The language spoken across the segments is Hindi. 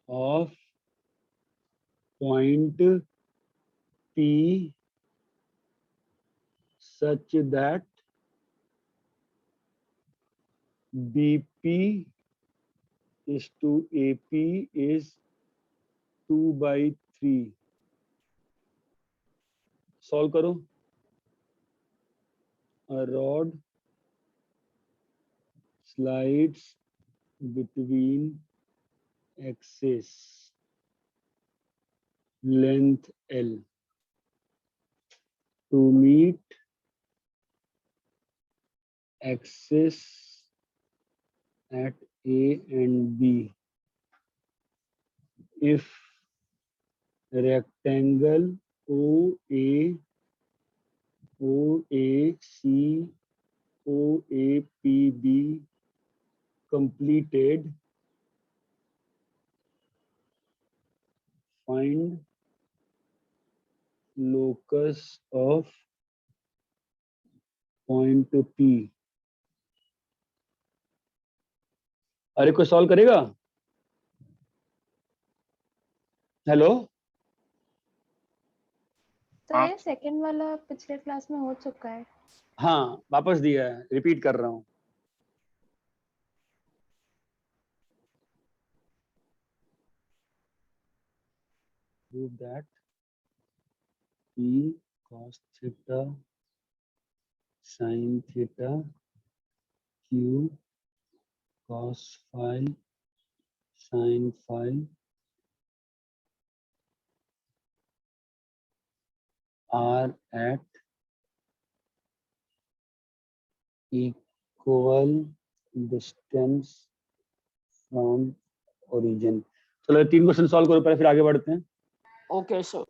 of point P such that BP is to AP is 2/3. Solve करो. A rod slides between axes length L to meet axis at A and B. If rectangle OAC OAPB completed, find locus of point P. अरे कोई सॉल्व करेगा? हेलो. तो ये सेकंड वाला पिछले क्लास में हो चुका है. हाँ, वापस दिया है, रिपीट कर रहा हूँ. Prove that P cos theta sin theta Q cos phi sin phi are at equal distance from origin. चलो 3 क्वेश्चन सॉल्व करो, पहले फिर आगे बढ़ते हैं. Okay sir.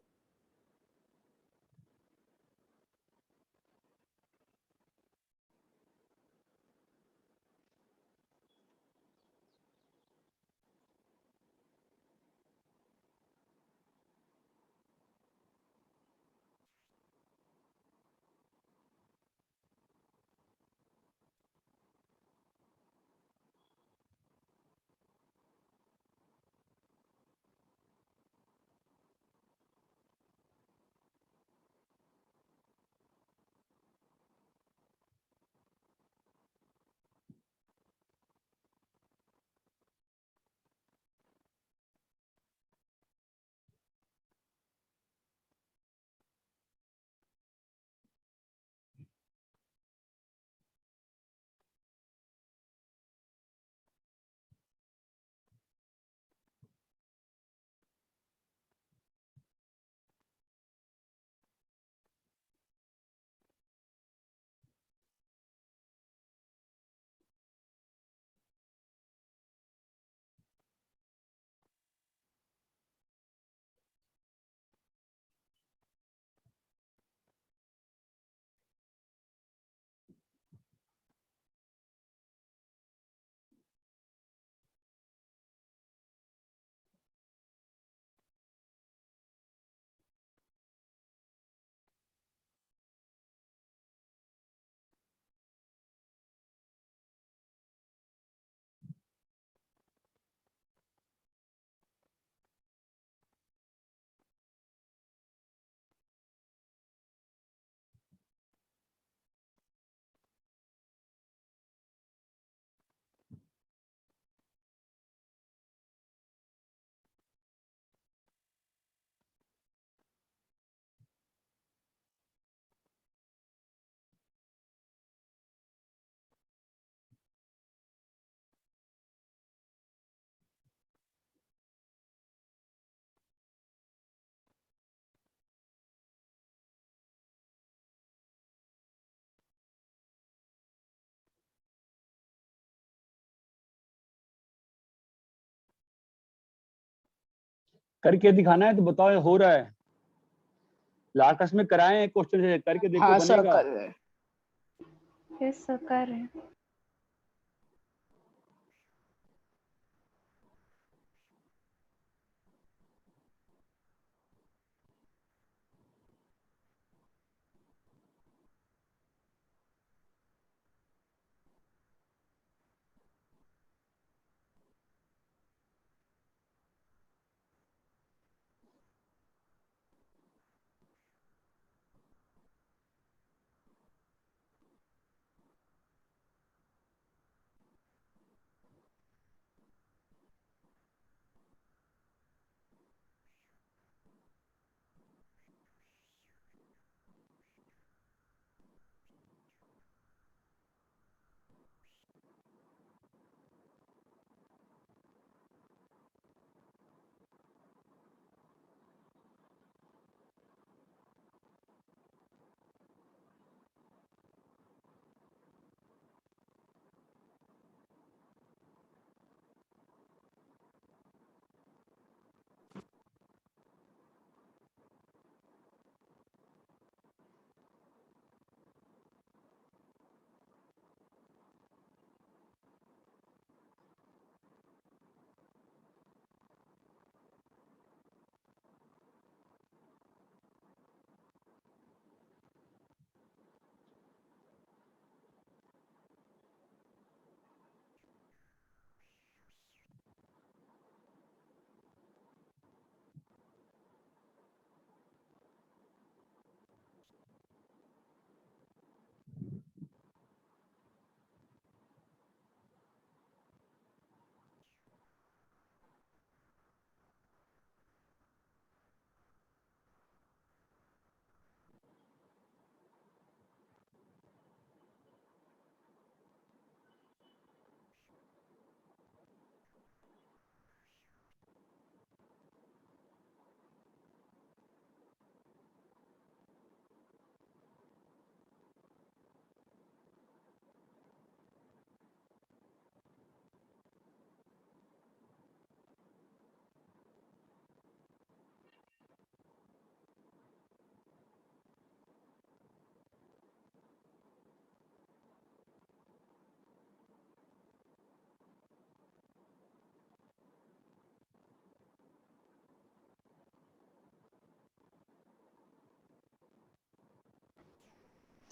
करके दिखाना है तो बताओ, हो रहा है. लास्ट क्लास में कराए एक क्वेश्चन से, करके देखो. हाँ सर बनेगा. कर रहे हैं. यस सर कर रहे हैं.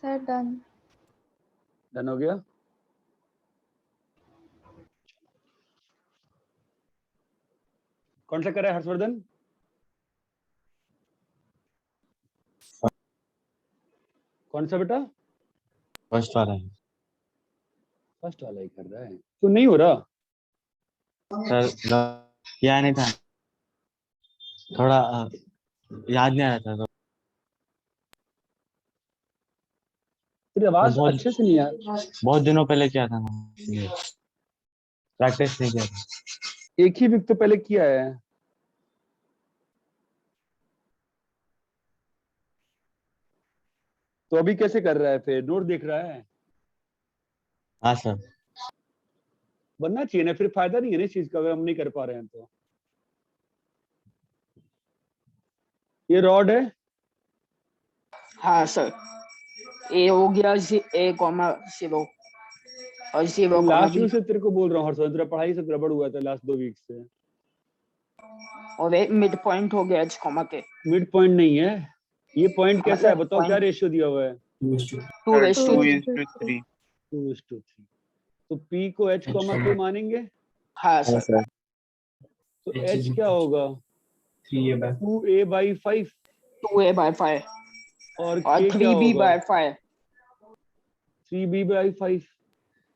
Sir done. डन हो गया। कौन सा कर रहा है हर्षवर्धन? कौन सा बेटा? फर्स्ट वाला है फर्स्ट वाला ही कर रहा है तो नहीं हो रहा। सर। किया नहीं था, थोड़ा याद नहीं आ रहा था तो तेरी आवाज बहुत अच्छे से नहीं आ रही। बहुत दिनों पहले किया था ना, प्रैक्टिस नहीं किया था। एक ही वीक तो पहले किया है। तो अभी कैसे कर रहा है? फिर नोट देख रहा है? हाँ सर। बनना चाहिए ना, फिर फायदा नहीं है ना इस चीज का अगर हम नहीं कर पा रहे हैं तो। ये रॉड है। हाँ सर, ए हो गया ए कॉमा 0 और 0 कॉमा लास्ट बी वीक से तेरे को बोल रहा हूँ हर्षवर्धन, तेरा पढ़ाई सब गड़बड़ हुआ था लास्ट 2 वीक से। और एक मिड पॉइंट हो गया एच कॉमा के। मिड पॉइंट नहीं है ये। पॉइंट कैसा है मतलब बताओ? क्या रेशियो दिया हुआ है? 2:3। 2:3। तो P को H कॉमा के मानेंगे। हाँ सर। तो H क्या होगा? 2a/5। 2a/5 और और K क्या होगा? 3b/5। 3b/5।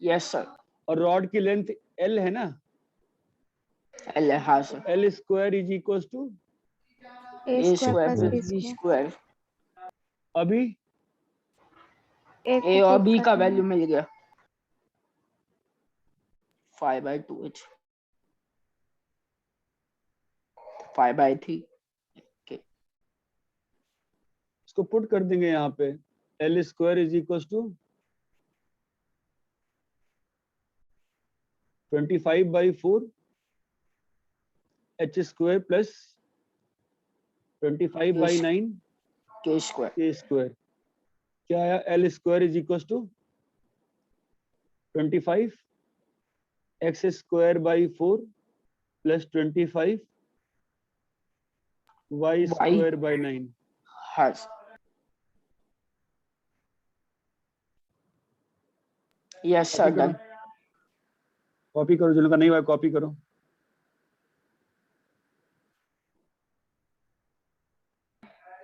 Yes sir. और रॉड की लेंथ L है ना? एल हाँ sir. L square is equal to A A square square plus plus B B square. Square. अभी ए ए को और पुट बी का करना है। वैल्यू मिल गया 5/2h 5/3। इसको पुट कर देंगे यहाँ पे। L square is equal to 25/4 H square plus 25/9 के स्क्वायर। K square. क्या आया? L square is equal to 25 X square by 4 plus 25 Y square by 9। हाँ sir. Yes sir done. Copy करो, जिन लोगों का नहीं हुआ कॉपी करो।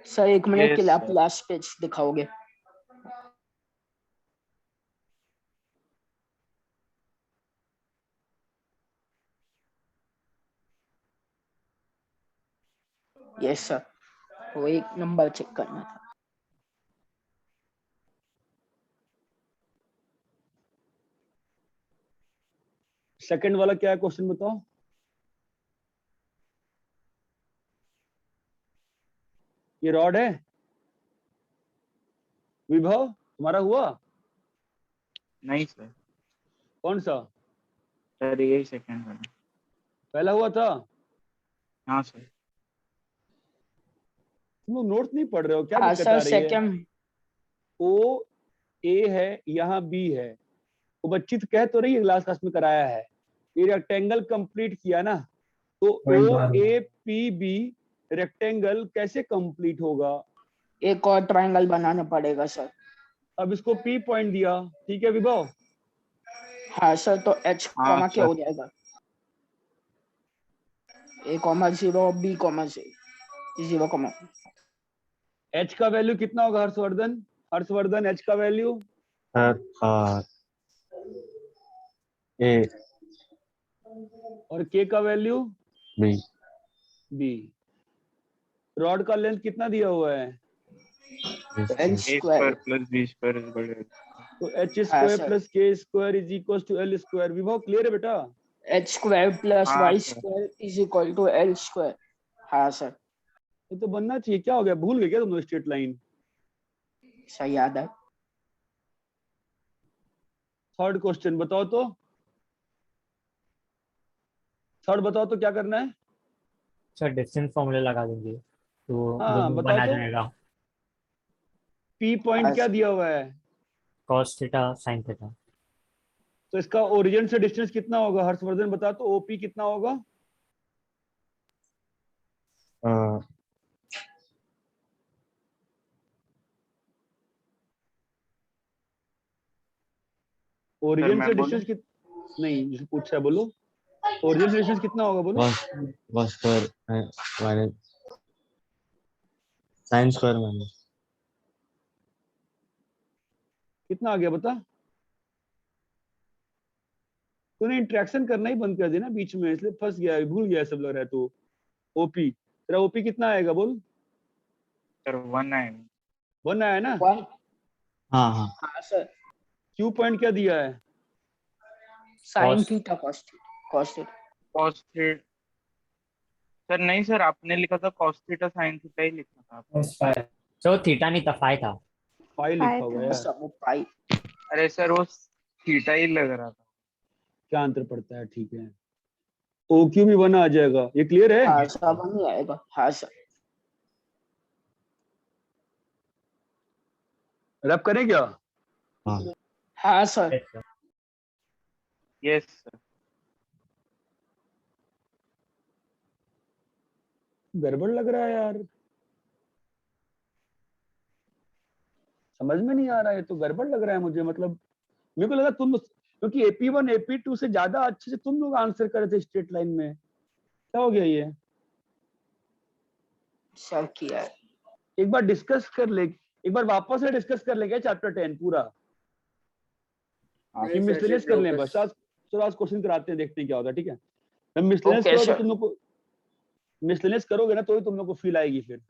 सर 1 मिनट के लिए Yes, आप sir. लास्ट पेज दिखाओगे? यस सर, वो एक नंबर चेक करना था। सेकंड वाला क्या है क्वेश्चन बताओ? ये रॉड है विभव, तुम्हारा हुआ? नहीं सर। कौन सा? सर यही सेकंड वाला। पहला हुआ था? हाँ सर। तुम लोग नोट्स नहीं पढ़ रहे हो क्या? हाँ दिक्कत सर आ रही है? सेकंड। O A है, यहाँ B है। वो बच्ची तो कह तो रही है क्लास में कराया है। ये रेक्टेंगल कंप्लीट किया ना, तो OAPB रेक्टेंगल कैसे कंप्लीट होगा? एक और ट्रायंगल बनाना पड़ेगा सर। अब इसको P पॉइंट दिया, ठीक है विभव? हाँ सर, तो H हाँ कॉमा क्या सर। हो जाएगा? A comma 0 B comma 0 comma. H का वैल्यू कितना होगा हर्षवर्धन? हर्षवर्धन H का वैल्यू? सर ए और K का वैल्यू? B B। रॉड का लेंथ कितना दिया हुआ है? L A square. Square plus B square is equal to H हाँ square sir. Plus K square is equal to L square. Vibhav clear है बेटा? H स्क्वायर प्लस हाँ Y sir. Square is equal to L square. हाँ सर, ये तो बनना चाहिए। क्या हो गया, भूल गए क्या तुम लोग स्ट्रेट लाइन? सही याद है। थर्ड क्वेश्चन बताओ तो। थर्ड बताओ तो क्या करना है? सर डिस्टेंस फॉर्मूले लगा देंगे तो हाँ दोनों बताओ बना तो। जाएगा। P पॉइंट हाँ क्या सर। दिया हुआ है? Cos theta sine theta. तो इसका ओरिजिन से डिस्टेंस कितना होगा हर्षवर्धन बता तो? OP कितना होगा? ओरिजिन मैं से बोलूं? डिस्टेंस नहीं, जिसे पूछा है बोलो, ओरिजिन से डिस्टेंस कितना होगा बोलो। cos square minus sin square minus कितना आ गया बता। तूने इंटरेक्शन करना ही बंद कर दिया ना बीच में, इसलिए फंस गया, भूल गया सब लग रहा है तू। ओपी तेरा ओपी कितना आएगा बोल। सर 1 आएगा। 1 आया ना। 1। हाँ हाँ हाँ सर। क्यू पॉइंट क्या दिया है। Sine Cos- theta cos theta. cos theta sir नहीं सर, आपने लिखा था cos थीटा sin थीटा ही लिखा था आपने। तो थीटा नहीं था, फाई था। फाइव फाइ लिखा होगा था। यार। सब वो पाई। अरे सर वो थीटा ही लग रहा था। क्या अंतर पड़ता है, ठीक है। ओ क्यू भी 1 आ जाएगा, ये क्लियर है। हाँ सब नहीं आएगा। हाँ सर। रैप करें क्या। हाँ हाँ सर। Yes sir. गड़बड़ लग रहा है यार, समझ में नहीं आ रहा है, तो गड़बड़ लग रहा है मुझे। मतलब मेरे को लगा तुम, क्योंकि AP1 AP2 से ज्यादा अच्छे से तुम लोग आंसर कर रहे थे स्ट्रेट लाइन में, क्या हो गया ये। सर किया है। एक बार डिस्कस कर ले, एक बार वापस से डिस्कस कर ले क्या चैप्टर 10 पूरा, कि मिसलेनियस कर लें बस। आज चलो आज क्वेश्चन कराते हैं, देखते हैं क्या होता है, ठीक है। जब मिसलेनियस ओके करो तो सर। तुम लोग को, मिसलेनियस करोगे ना तो ही तुम लोग को फील आएगी फिर।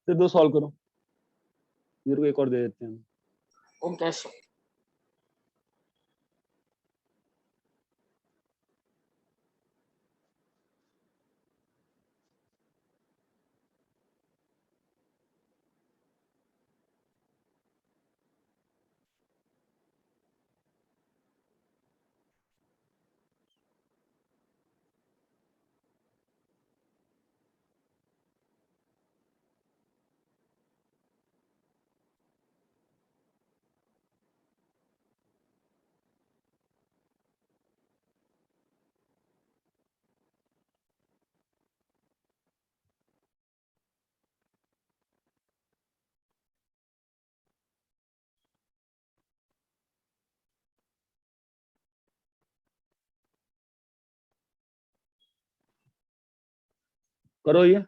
फिर 2 सॉल्व करो, मेरे को एक और दे देते हैं। Okay sir. करो ये।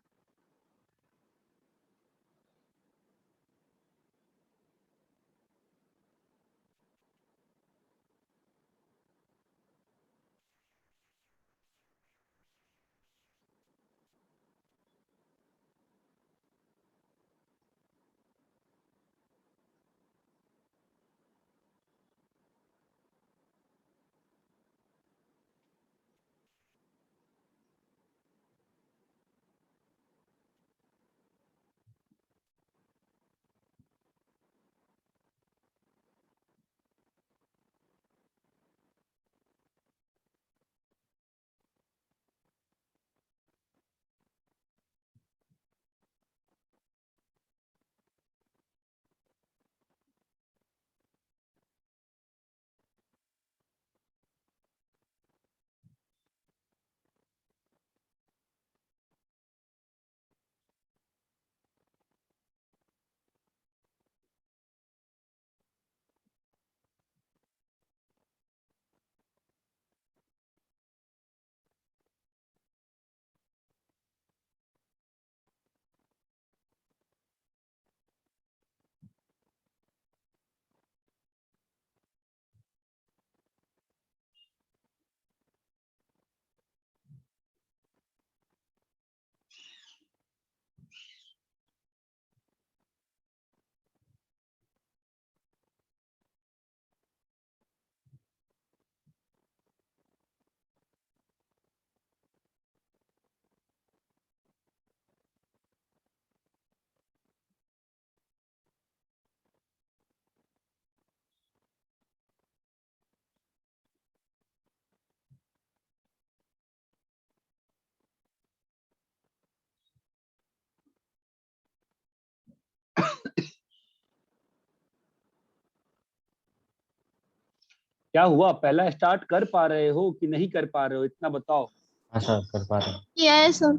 क्या हुआ, पहला स्टार्ट कर पा रहे हो कि नहीं कर पा रहे हो, इतना बताओ। हाँ सर कर पा रहे हैं। Yes sir.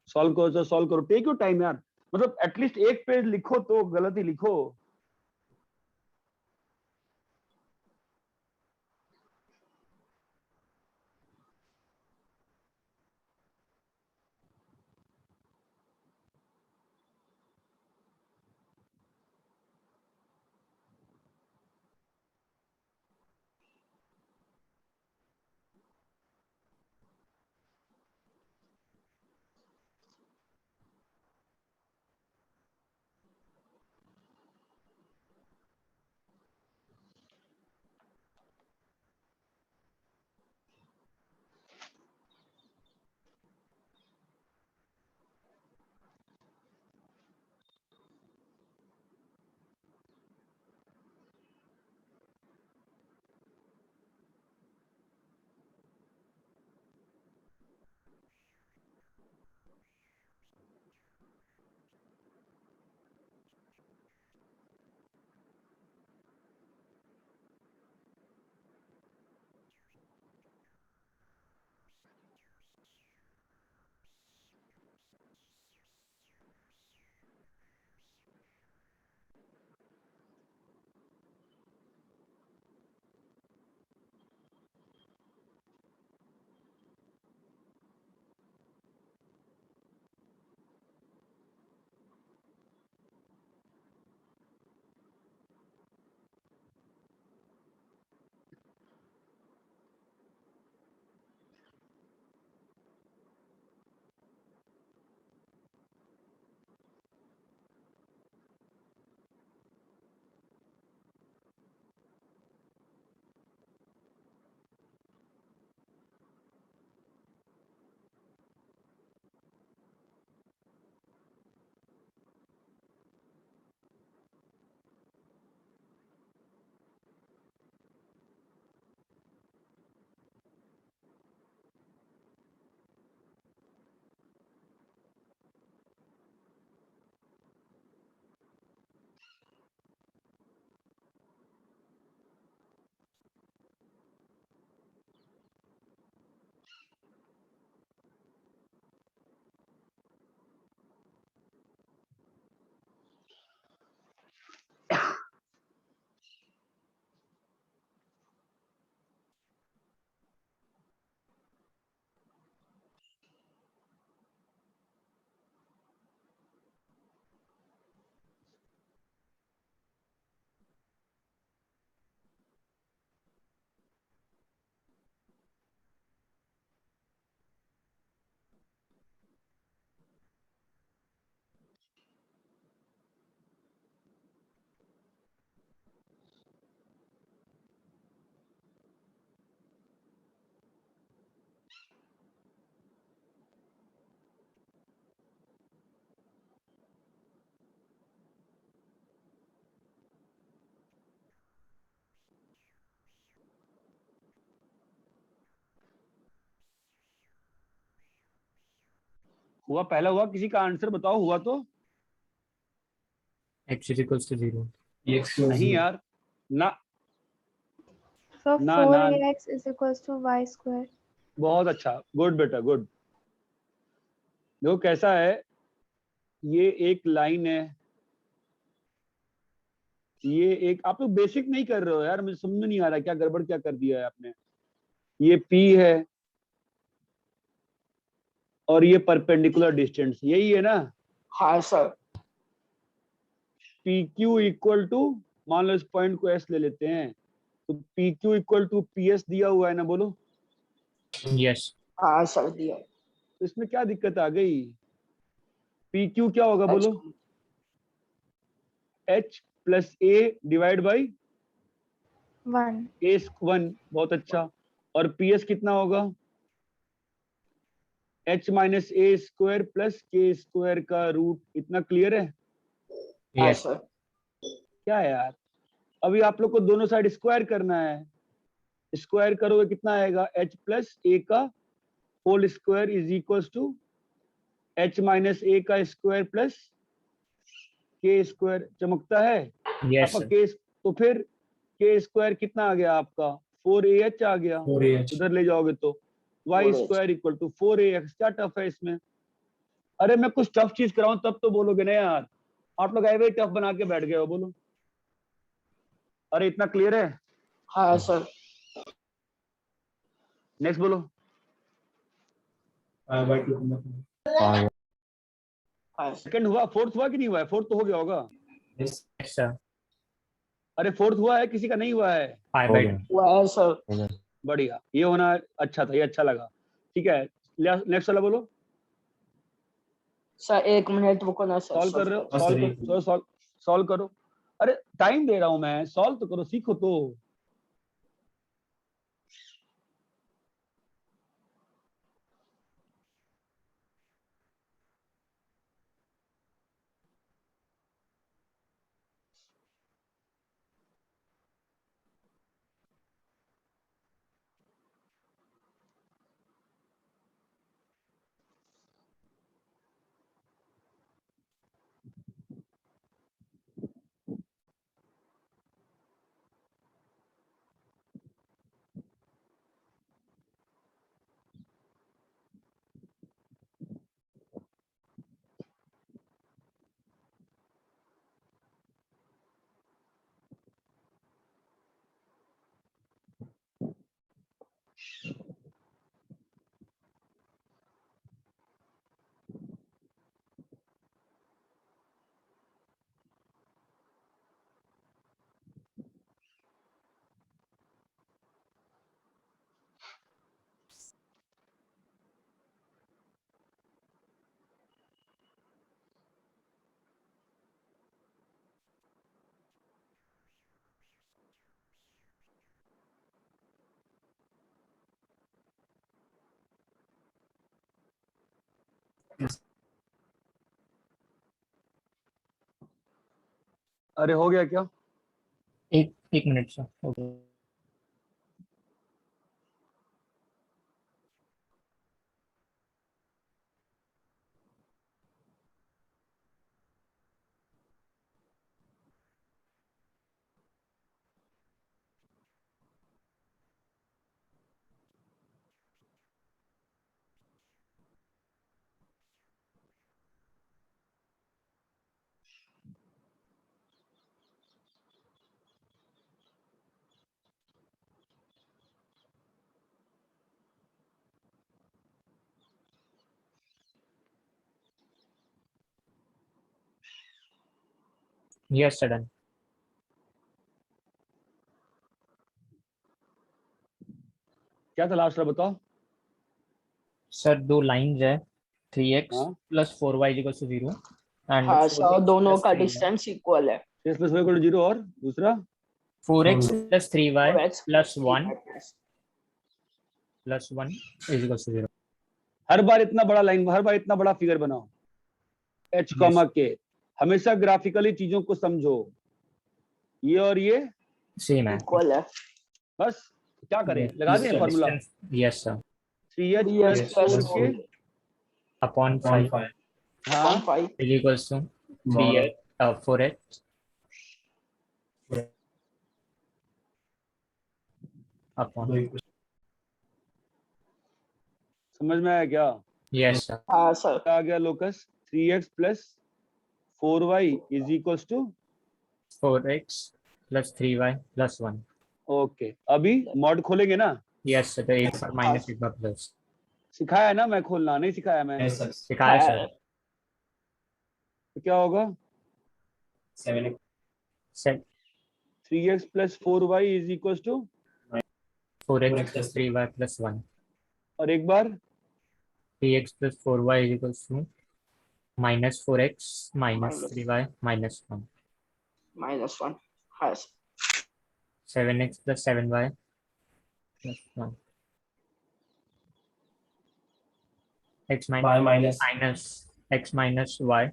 सॉल्व करो तो सॉल्व करो, टेक योर टाइम यार, मतलब एटलीस्ट एक पेज लिखो तो गलती लिखो। हुआ, पहला हुआ, किसी का आंसर बताओ, हुआ तो। x is equals to 0. नहीं यार, ना So ना ना, 4ax is equals to y square. बहुत अच्छा, गुड बेटा गुड। देखो कैसा है, ये एक लाइन है, ये एक, आप लोग बेसिक नहीं कर रहे हो यार, मुझे समझ में नहीं आ रहा क्या गड़बड़ क्या कर दिया है आपने। ये P है और ये परपेंडिकुलर डिस्टेंस, यही है ना। हाँ sir. P Q equal to, मान लो इस पॉइंट को S ले लेते हैं, तो P Q equal to P S दिया हुआ है ना, बोलो। Yes. हाँ सर दिया। तो इसमें क्या दिक्कत आ गई, पी क्यू क्या होगा बोलो, H plus A divide by 1. ए 1, बहुत अच्छा। और पी एस कितना होगा, H माइनस ए स्क्वायर प्लस के स्क्वायर का रूट, इतना क्लियर है। हाँ Yes. सर। क्या है यार, अभी आप लोग को दोनों साइड स्क्वायर करना है, स्क्वायर करोगे कितना आएगा, H प्लस ए का whole square is equal to H minus A का स्क्वायर प्लस के स्क्वायर, चमकता है Yes, आपका sir. केस। तो फिर के स्क्वायर कितना आ गया आपका 4AH आ गया, 4AH उधर ले जाओगे तो Y 4AH। Square equal to 4AX। क्या टफ है इसमें? अरे मैं कुछ टफ चीज कराऊं तब तो बोलोगे ना यार, आप लोग ऐसे टफ बना के बैठ गए हो। बोलो, अरे इतना क्लियर है? हाँ सर। नेक्स्ट बोलो। और हाँ सेकंड हुआ, फोर्थ हुआ कि नहीं हुआ है? फोर्थ तो हो गया होगा। सर अरे फोर्थ हुआ है, किसी का नहीं हुआ है? 5 हो by गया। 2। हुआ है सर। हो गया। बढ़िया, ये होना अच्छा था, ये अच्छा लगा। ठीक है, नेक्स्ट वाला बोलो। सर 1 मिनट रुको ना सर। सॉल्व कर रहे हो? बस सॉल्व सही। करो, सॉल्व करो। अरे टाइम दे रहा हूं मैं, सॉल्व तो करो, सीखो तो। अरे हो गया क्या? एक minute sir. Okay yes sir done. क्या था लास्ट वाला बताओ। सर दो लाइंस है 3x हाँ, plus 4y equal to 0 and हाँ 4x सर, दोनों प्लस का 3y। डिस्टेंस इक्वल है। 6+y = 0 और दूसरा 4x plus 3y 4x plus 1 plus plus 1 is equal to 0। हर बार इतना बड़ा लाइन, हर बार इतना बड़ा फिगर बनाओ। H, K। हमेशा ग्राफिकली चीजों को समझो। ये और ये सेम है। इक्वल है। बस क्या करें, लगा दें formula. Yes sir 3H 3h + plus 4K। 4k upon 5 हाँ, upon 5 is equal to 3x 4x upon. समझ में आया क्या? Yes sir. हाँ सर। आ गया locus. 3x + 4y = 4x plus 3y plus 1। Okay, अभी मॉड खोलेंगे ना? यस सर, तो एक बार माइनस एक बार प्लस। सिखाया ना मैं खोलना, नहीं सिखाया मैं? सिखाया सर। तो क्या होगा? 7 3x + 4y = 4x plus 3y plus 1। और एक बार 3x plus 4y is equal to minus 4x minus Minus. 3y minus 1। -1 हाँ sir. 7x plus 7y plus 1। x minus y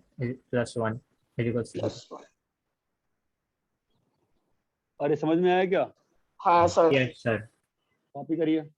plus 1 is equal to. +1 अरे समझ में आया क्या? हाँ सर। Yes sir. कॉपी करिए।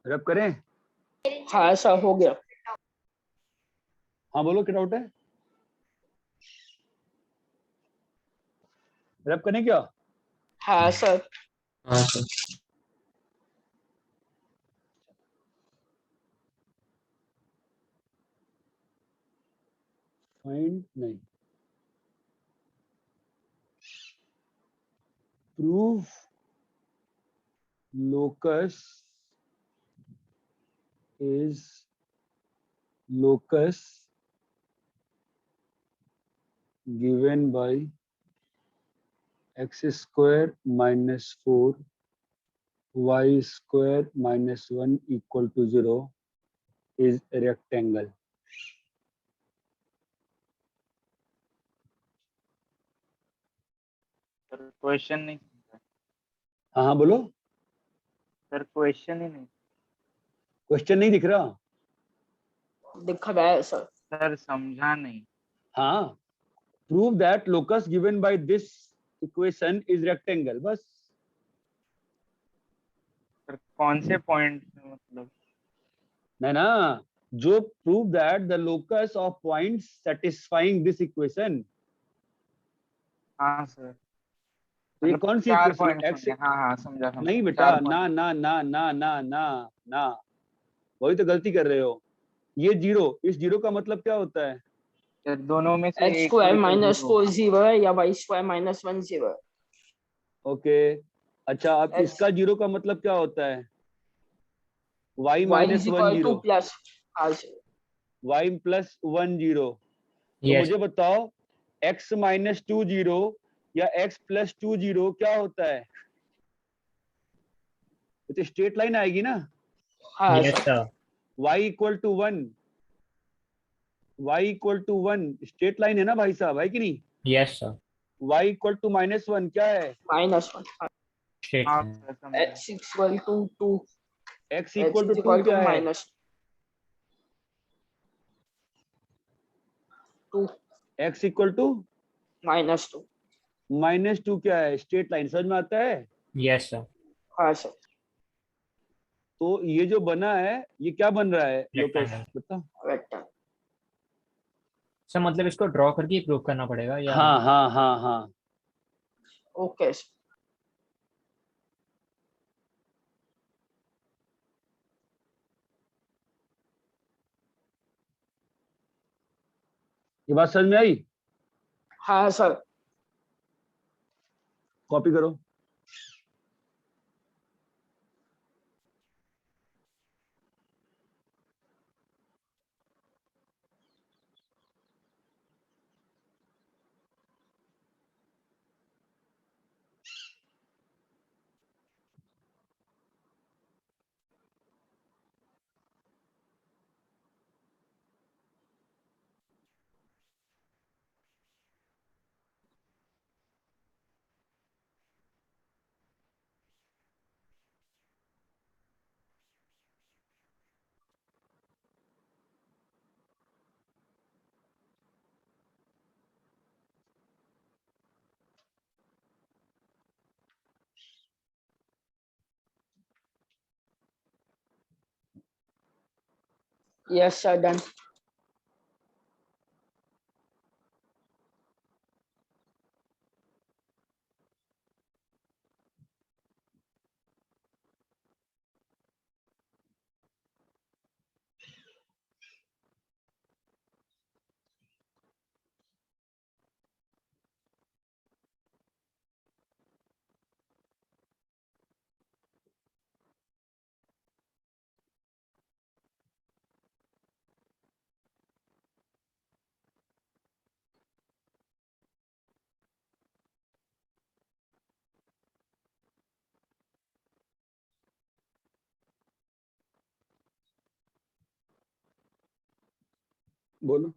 रब करें? हाँ सर हो गया। हाँ बोलो, क्या डाउट है? रब करें क्या? हाँ सर। हाँ सर। फाइंड नहीं, prove locus is locus given by x square minus 4 y square minus 1 equal to 0 is a rectangle. Sir question नहीं समझा। हाँ हाँ बोलो, सर क्वेश्चन ही नहीं। क्वेश्चन नहीं दिख रहा? दिख रहा है सर। सर समझा नहीं। हाँ, prove that locus given by this equation is rectangle, बस। सर कौन से पॉइंट मतलब? नहीं ना, जो prove that the locus of points satisfying this equation, हाँ सर, तो ये मतलब कौन सी 4 इक्वेशन पॉइंट है? होंगे। हाँ हाँ समझा समझा। नहीं बेटा, 4 ना पॉइंट। ना ना ना ना ना ना, वही तो गलती कर रहे हो। ये जीरो, इस जीरो का मतलब क्या होता है? सर दोनों में से एक्स एक स्क्वायर कोई तो माइनस 0 फोर होगा। 0 है या वाई स्क्वायर माइनस 1 0 है। ओके, अच्छा अब X- इसका जीरो का मतलब क्या होता है? y Y minus is 1 equal to 0, plus. हाँ सर। y plus 1 0। तो यस मुझे बताओ x माइनस 2 0 या x प्लस 2 0 क्या होता है? ये तो स्ट्रेट लाइन आएगी ना। हाँ yes sir. Sir. y equal to 1, y equal to 1 straight line है ना भाई साहब, है कि नहीं? Yes sir. y equal to minus 1 क्या है? माइनस 1। स्ट्रेट हाँ लाइन। सर समझा। X equal to 2। x X equal to is 2 equal to क्या है? Minus 2। x equal to minus 2। Minus 2 क्या है? स्ट्रेट लाइन, समझ में आता है? Yes sir. हाँ सर। तो ये जो बना है ये क्या बन रहा है? Locus Rectangle. बताओ। रेक्टेंगल। सर मतलब इसको ड्रॉ करके ही प्रूव करना पड़ेगा या? हाँ हाँ हाँ हाँ, ओके सर। ये बात समझ में आई? हाँ सर। कॉपी करो। Yes sir done. बोलो।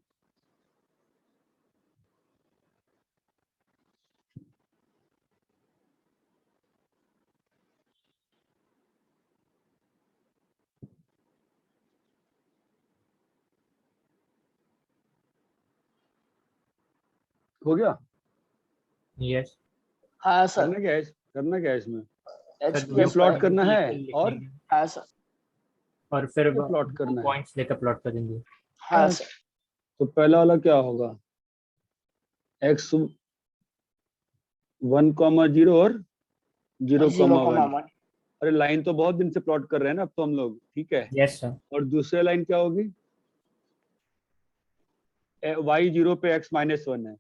हो गया? यस हाँ सर। करना क्या है? करना क्या है इसमें? एक्स सर ये प्लस प्लॉट वाई। करना है लिख और लेंगे। हाँ सर। और फिर प्लॉट करना है। पॉइंट्स लेकर प्लॉट कर देंगे। हाँ सर। तो पहला वाला क्या होगा, x 1,0 और 0,1। 0,1। अरे लाइन तो बहुत दिन से प्लॉट कर रहे हैं ना अब तो हम लोग, ठीक है। Yes sir. और दूसरी लाइन क्या होगी, y 0 पे x -1 है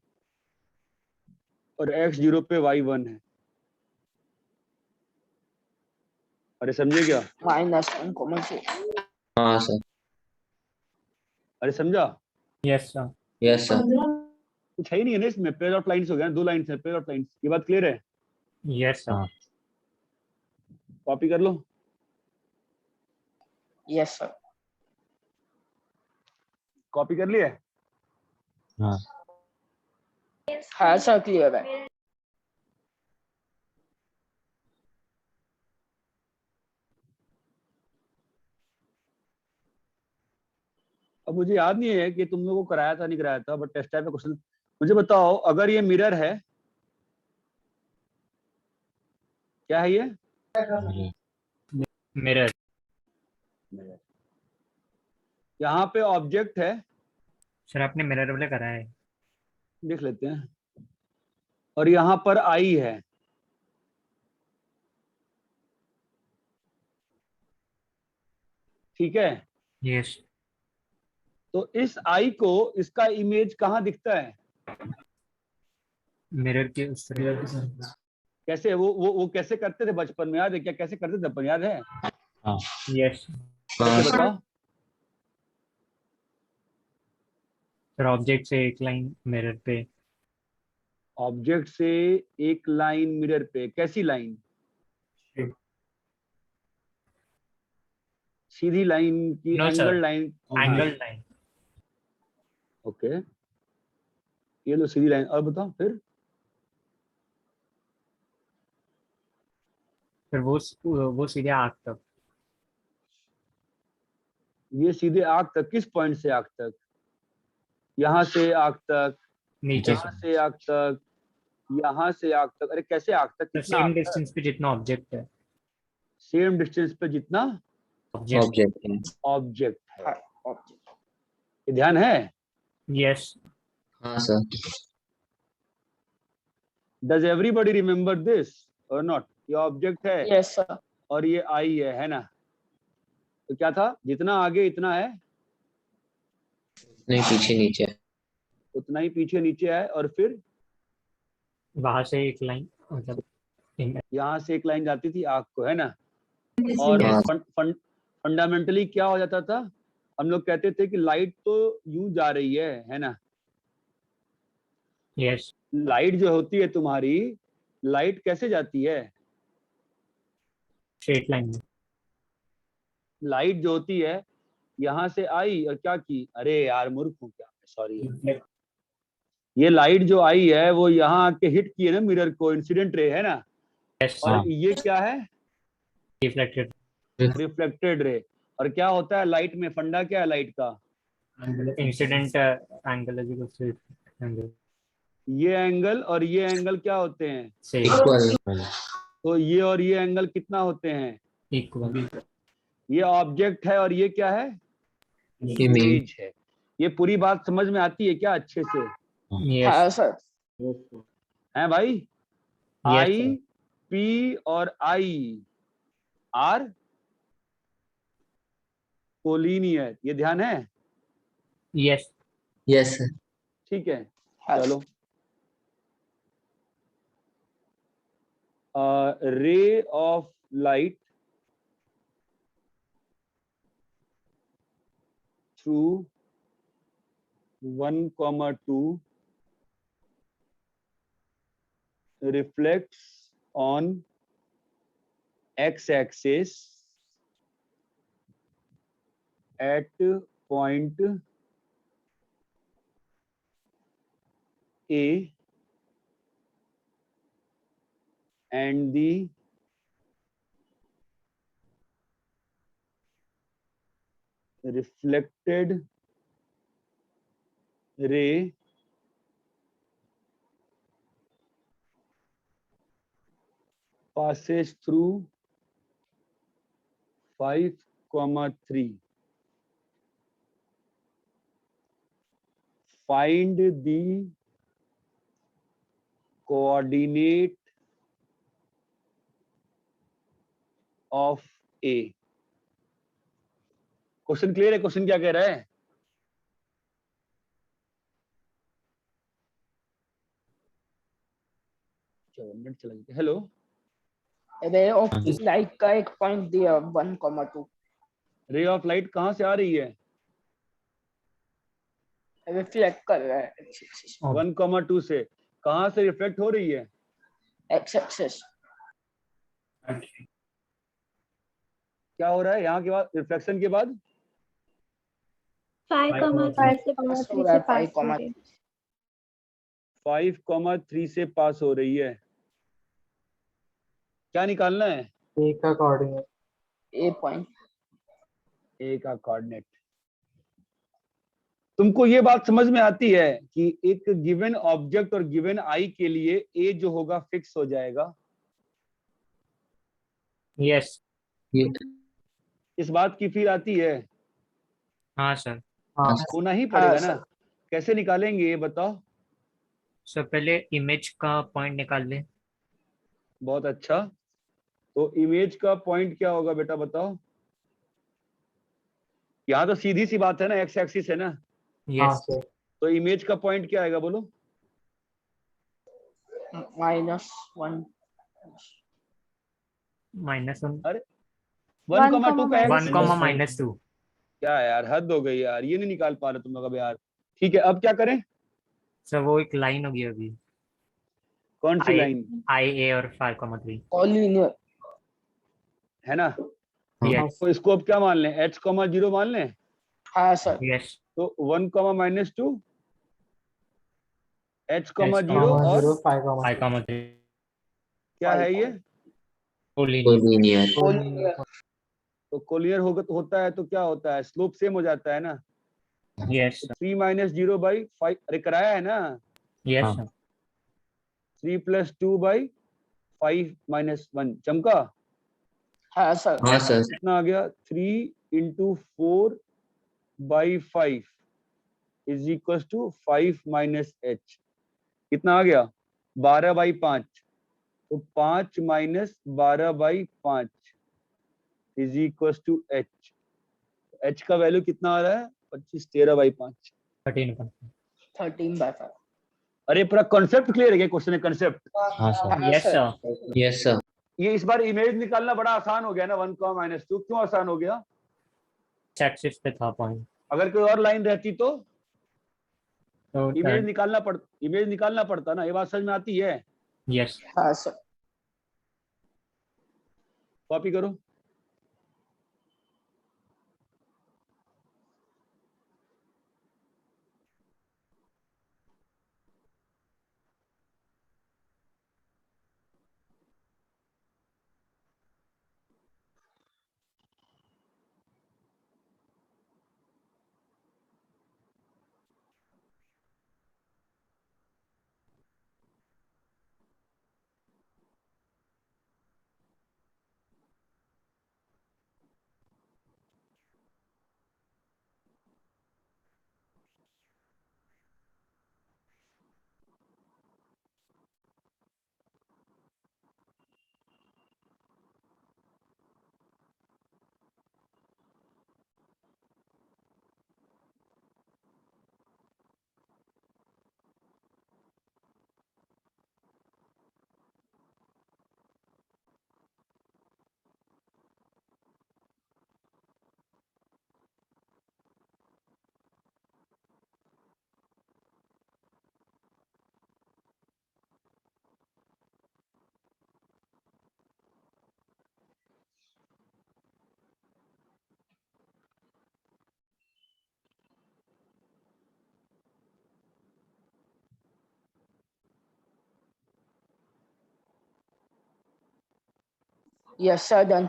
और x 0 पे y 1 है। अरे समझे क्या, -1,0। हाँ सर। अरे समझा, यस सर। Yes sir. कुछ है ही नहीं है ना इसमें, पेयर ऑफ लाइंस हो गया, 2 लाइंस है, पेयर ऑफ लाइंस। ये बात क्लियर है, यस सर। हाँ। कॉपी कर लो। Yes sir. कॉपी कर लिया है? हाँ हाँ सर, क्लियर है। अब मुझे याद नहीं है कि तुम लोगों को कराया था नहीं कराया था, बट टेस्ट टाइप में क्वेश्चन। मुझे बताओ, अगर ये मिरर है, क्या है ये, मिरर। यहाँ पे ऑब्जेक्ट है, सर आपने मिरर वाला कराया है। देख लेते हैं, और यहाँ पर आई है, ठीक है। यस। तो इस आई को, इसका इमेज कहाँ दिखता है, मिरर के उस तरफ। कैसे वो कैसे करते थे बचपन में, याद है क्या, कैसे करते थे अपन, याद है? हाँ यस कैसे बताओ? सर, ऑब्जेक्ट से एक लाइन मिरर पे। ऑब्जेक्ट से एक लाइन मिरर पे, कैसी लाइन, सीधी लाइन की no sir, angle line? Angle line. Okay, ये लो सीधी लाइन, और बताओ फिर। फिर वो सीधे आँख तक। ये सीधे आंख तक, किस पॉइंट से आंख तक, यहाँ से आंख तक, नीचे यहाँ से। से आंख तक, यहाँ से आंख तक, अरे कैसे आंख तक, तो कितना सेम आंख तक? डिस्टेंस पे जितना ऑब्जेक्ट है। सेम डिस्टेंस पे जितना ऑब्जेक्ट। ऑब्जेक्ट है। ऑब्जेक्ट है, हाँ, ऑब्जेक्ट। ये ध्यान है? यस। हाँ sir. Does everybody remember this और नॉट? ये ऑब्जेक्ट है यस सर। और ये आई है ना? तो क्या था, जितना आगे इतना है, नहीं पीछे नीचे। उतना ही पीछे नीचे है, और फिर वहां से एक लाइन, मतलब यहाँ से एक लाइन जाती थी आंख को, है ना? और हाँ। फंडामेंटली क्या हो जाता था, हम लोग कहते थे कि लाइट तो यूं जा रही है ना? यस। लाइट जो होती है तुम्हारी, लाइट कैसे जाती है? स्ट्रेट लाइन में। लाइट जो होती है, यहाँ से आई और क्या की, अरे यार मूर्ख हूँ क्या, सॉरी। ये लाइट जो आई है वो यहाँ आके हिट की है ना मिरर को, इंसिडेंट रे है ना? यस। और ये क्या है, रिफ्लेक्टेड। Reflected ray. और क्या होता है लाइट में, फंडा क्या है लाइट का, incident angle is equal to angle. ये एंगल और ये एंगल क्या होते हैं, सेम। इक्वल। तो ये और ये एंगल कितना होते हैं, इक्वल। ये ऑब्जेक्ट है और ये क्या है, इमेज। इमेज है। ये पूरी बात समझ में आती है क्या अच्छे से, हाँ यस। सर। है भाई? Yes I sir. पी और आई आर कोलिनियर, ये ध्यान है? यस। Yes sir. ठीक है, हाँ चलो। Ray of light through 1,2 reflects on x-axis at point A and the reflected ray passes through 5 5,3. Find the coordinate of A. Question clear है? क्वेश्चन क्या कह रहा है? मिनट चला गया. हेलो, रे ऑफ लाइट का एक पॉइंट दिया 1,2. रे ऑफ लाइट कहां से आ रही है? रिफ्लेक्ट कर रहा है एक्स एक्सिस 1,2 से. कहां से रिफ्लेक्ट हो रही है? X axis. क्या हो रहा है यहाँ के बाद, रिफ्लेक्शन के बाद? 5,3 से पास हो 3 रहा से है पास हो 5, रही है। 5,3 से पास हो रही है. क्या निकालना है? ए का कोऑर्डिनेट. ए पॉइंट. ए का कोऑर्डिनेट. तुमको ये बात समझ में आती है कि एक गिवन ऑब्जेक्ट और गिवन आई के लिए ए जो होगा फिक्स हो जाएगा? यस. इस बात की फील आती है? हाँ सर. होना ही पड़ेगा ना. सर. कैसे निकालेंगे ये बताओ? सर पहले इमेज का पॉइंट निकाल लें. बहुत अच्छा. तो इमेज का पॉइंट क्या होगा बेटा बताओ? यहाँ तो सीधी सी बात है ना, एक्स एक्सिस है ना. यस. तो इमेज का पॉइंट क्या आएगा बोलो? -1. -1. अरे 1,2 का -1, 1, -2. क्या यार, हद हो गई यार, ये नहीं निकाल पा रहे तुम लोग अब यार. ठीक है, अब क्या करें? सर वो एक लाइन होगी अभी. कौन सी I- लाइन I A और 5,3. कॉलिनियर. है ना? यस. तो इसको अब क्या मान लें? h,0 मान लें. हाँ सर. यस. तो 1, -2 h,0 और 5,3. क्या है ये? कोलिनियर. कॉलिनियर. तो कोलिनियर होता है तो क्या होता है? स्लोप सेम हो जाता है ना. यस. 3 - 0/5. अरे कराया है ना. यस. 3 + 2/5 - 1. चमका? हाँ सर. कितना आ गया? 3 × 4/5 = 5 - h. कितना आ गया? 12/5. तो 5 - 12/5 = h. h का वैल्यू कितना आ रहा है? 25. 13/5. 13. 13/5. अरे पूरा कॉन्सेप्ट क्लियर है क्या? क्वेश्चन है कॉन्सेप्ट. हाँ यस सर. ये इस बार इमेज निकालना बड़ा आसान हो गया ना. 1, -2 क्यों आसान हो गया? एक्सिस पे था पॉइंट. अगर कोई और लाइन रहती तो तो इमेज निकालना पड़ता ना. ये बात समझ में आती है? यस. हाँ सर. कॉपी करो. Yes sir. डन.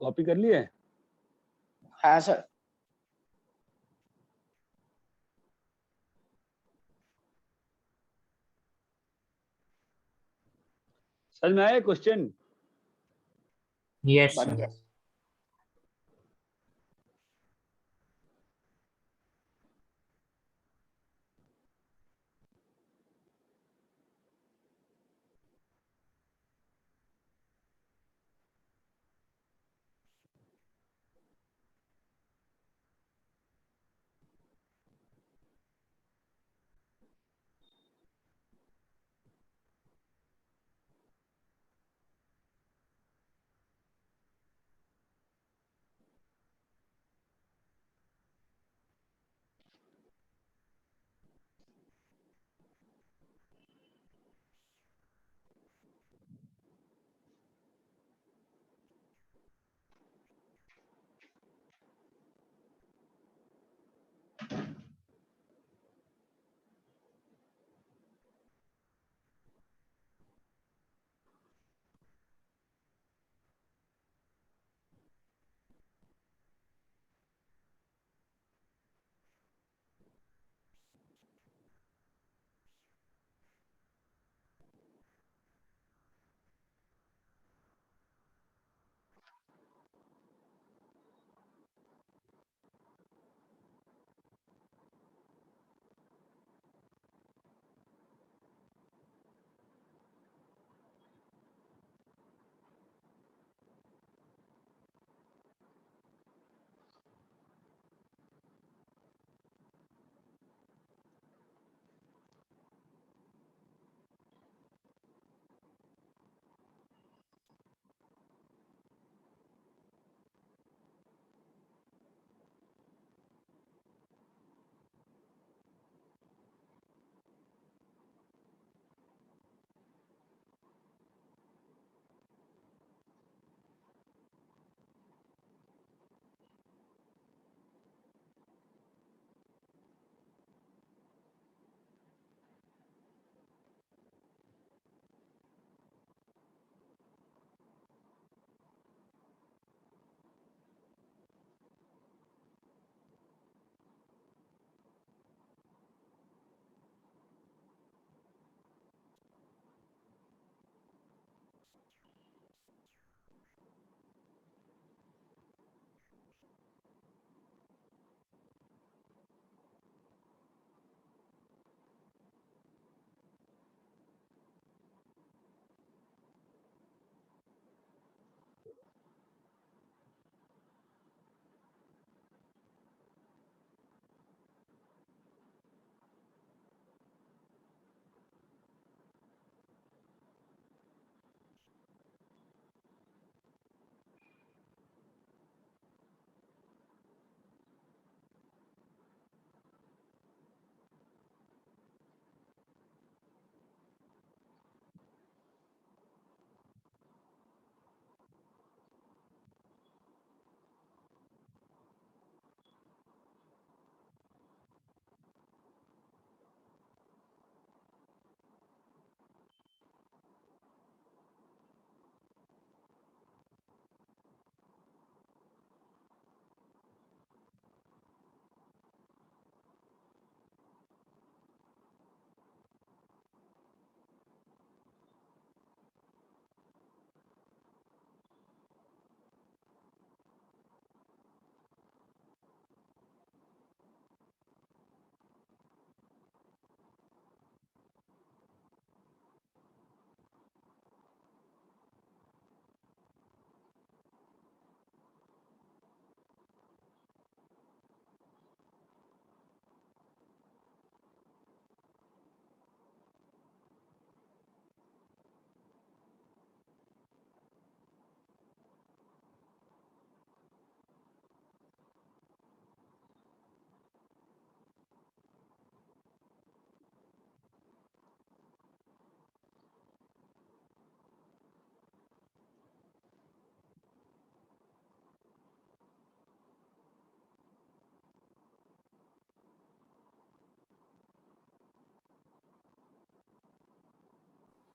कॉपी कर लिए? हाँ सर। समझ में आया क्वेश्चन? यस बन सर। गया।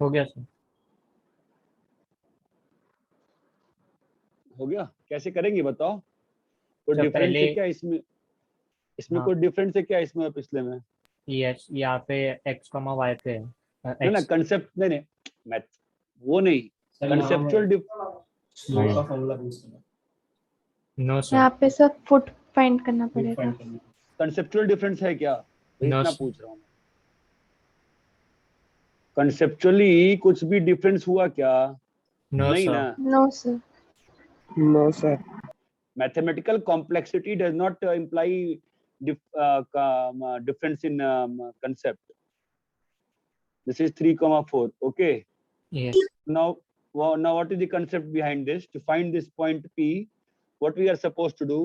हो गया सर। हो गया? कैसे करेंगे बताओ? तो तो डिफरेंस पहले है क्या इसमें? इसमें हाँ। कोई डिफरेंस है क्या इसमें और पिछले में? यस, यहाँ पे x, y पे है ना ना x। कंसेप्ट नहीं मैथ वो नहीं, कंसेप्चुअल नो सर। यहाँ पे सब फुट फाइंड करना पड़ेगा। कंसेप्चुअल डिफरेंस है क्या? तो No, इतना sir. पूछ रहा हूँ। कंसेप्चुअली कुछ भी डिफरेंस हुआ क्या? No, नहीं sir. ना। No sir. No sir. Mathematical complexity does not imply difference in concept. This is 3,4. Okay. Yes. Now what is the concept behind this? To find this point P, what we are supposed to do?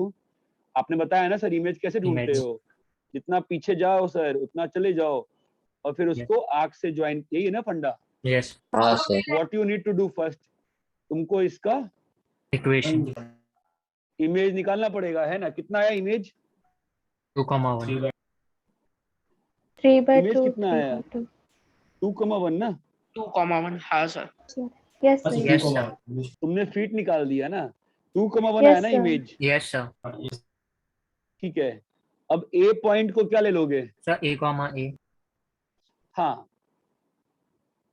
आपने बताया ना सर इमेज कैसे ढूंढते Image. हो? जितना पीछे जाओ सर उतना चले जाओ और फिर उसको आर्क से ज्वाइन, यही है ना फंडा? Yes. हाँ sir. What you need to do first? तुमको इसका Equation. इमेज निकालना पड़ेगा, है ना? कितना आया इमेज? 2,1. 3/2 इमेज कितना आया? 3/2। 2,1 ना? 2,1 हाँ sir. Yes sir. Yes, sir. तुमने फीट निकाल दिया ना? 2,1 आया यस ना सर। इमेज? Yes, sir. ठीक है। अब ए पॉइंट को क्या ले लोगे? Sir, a comma a. हाँ,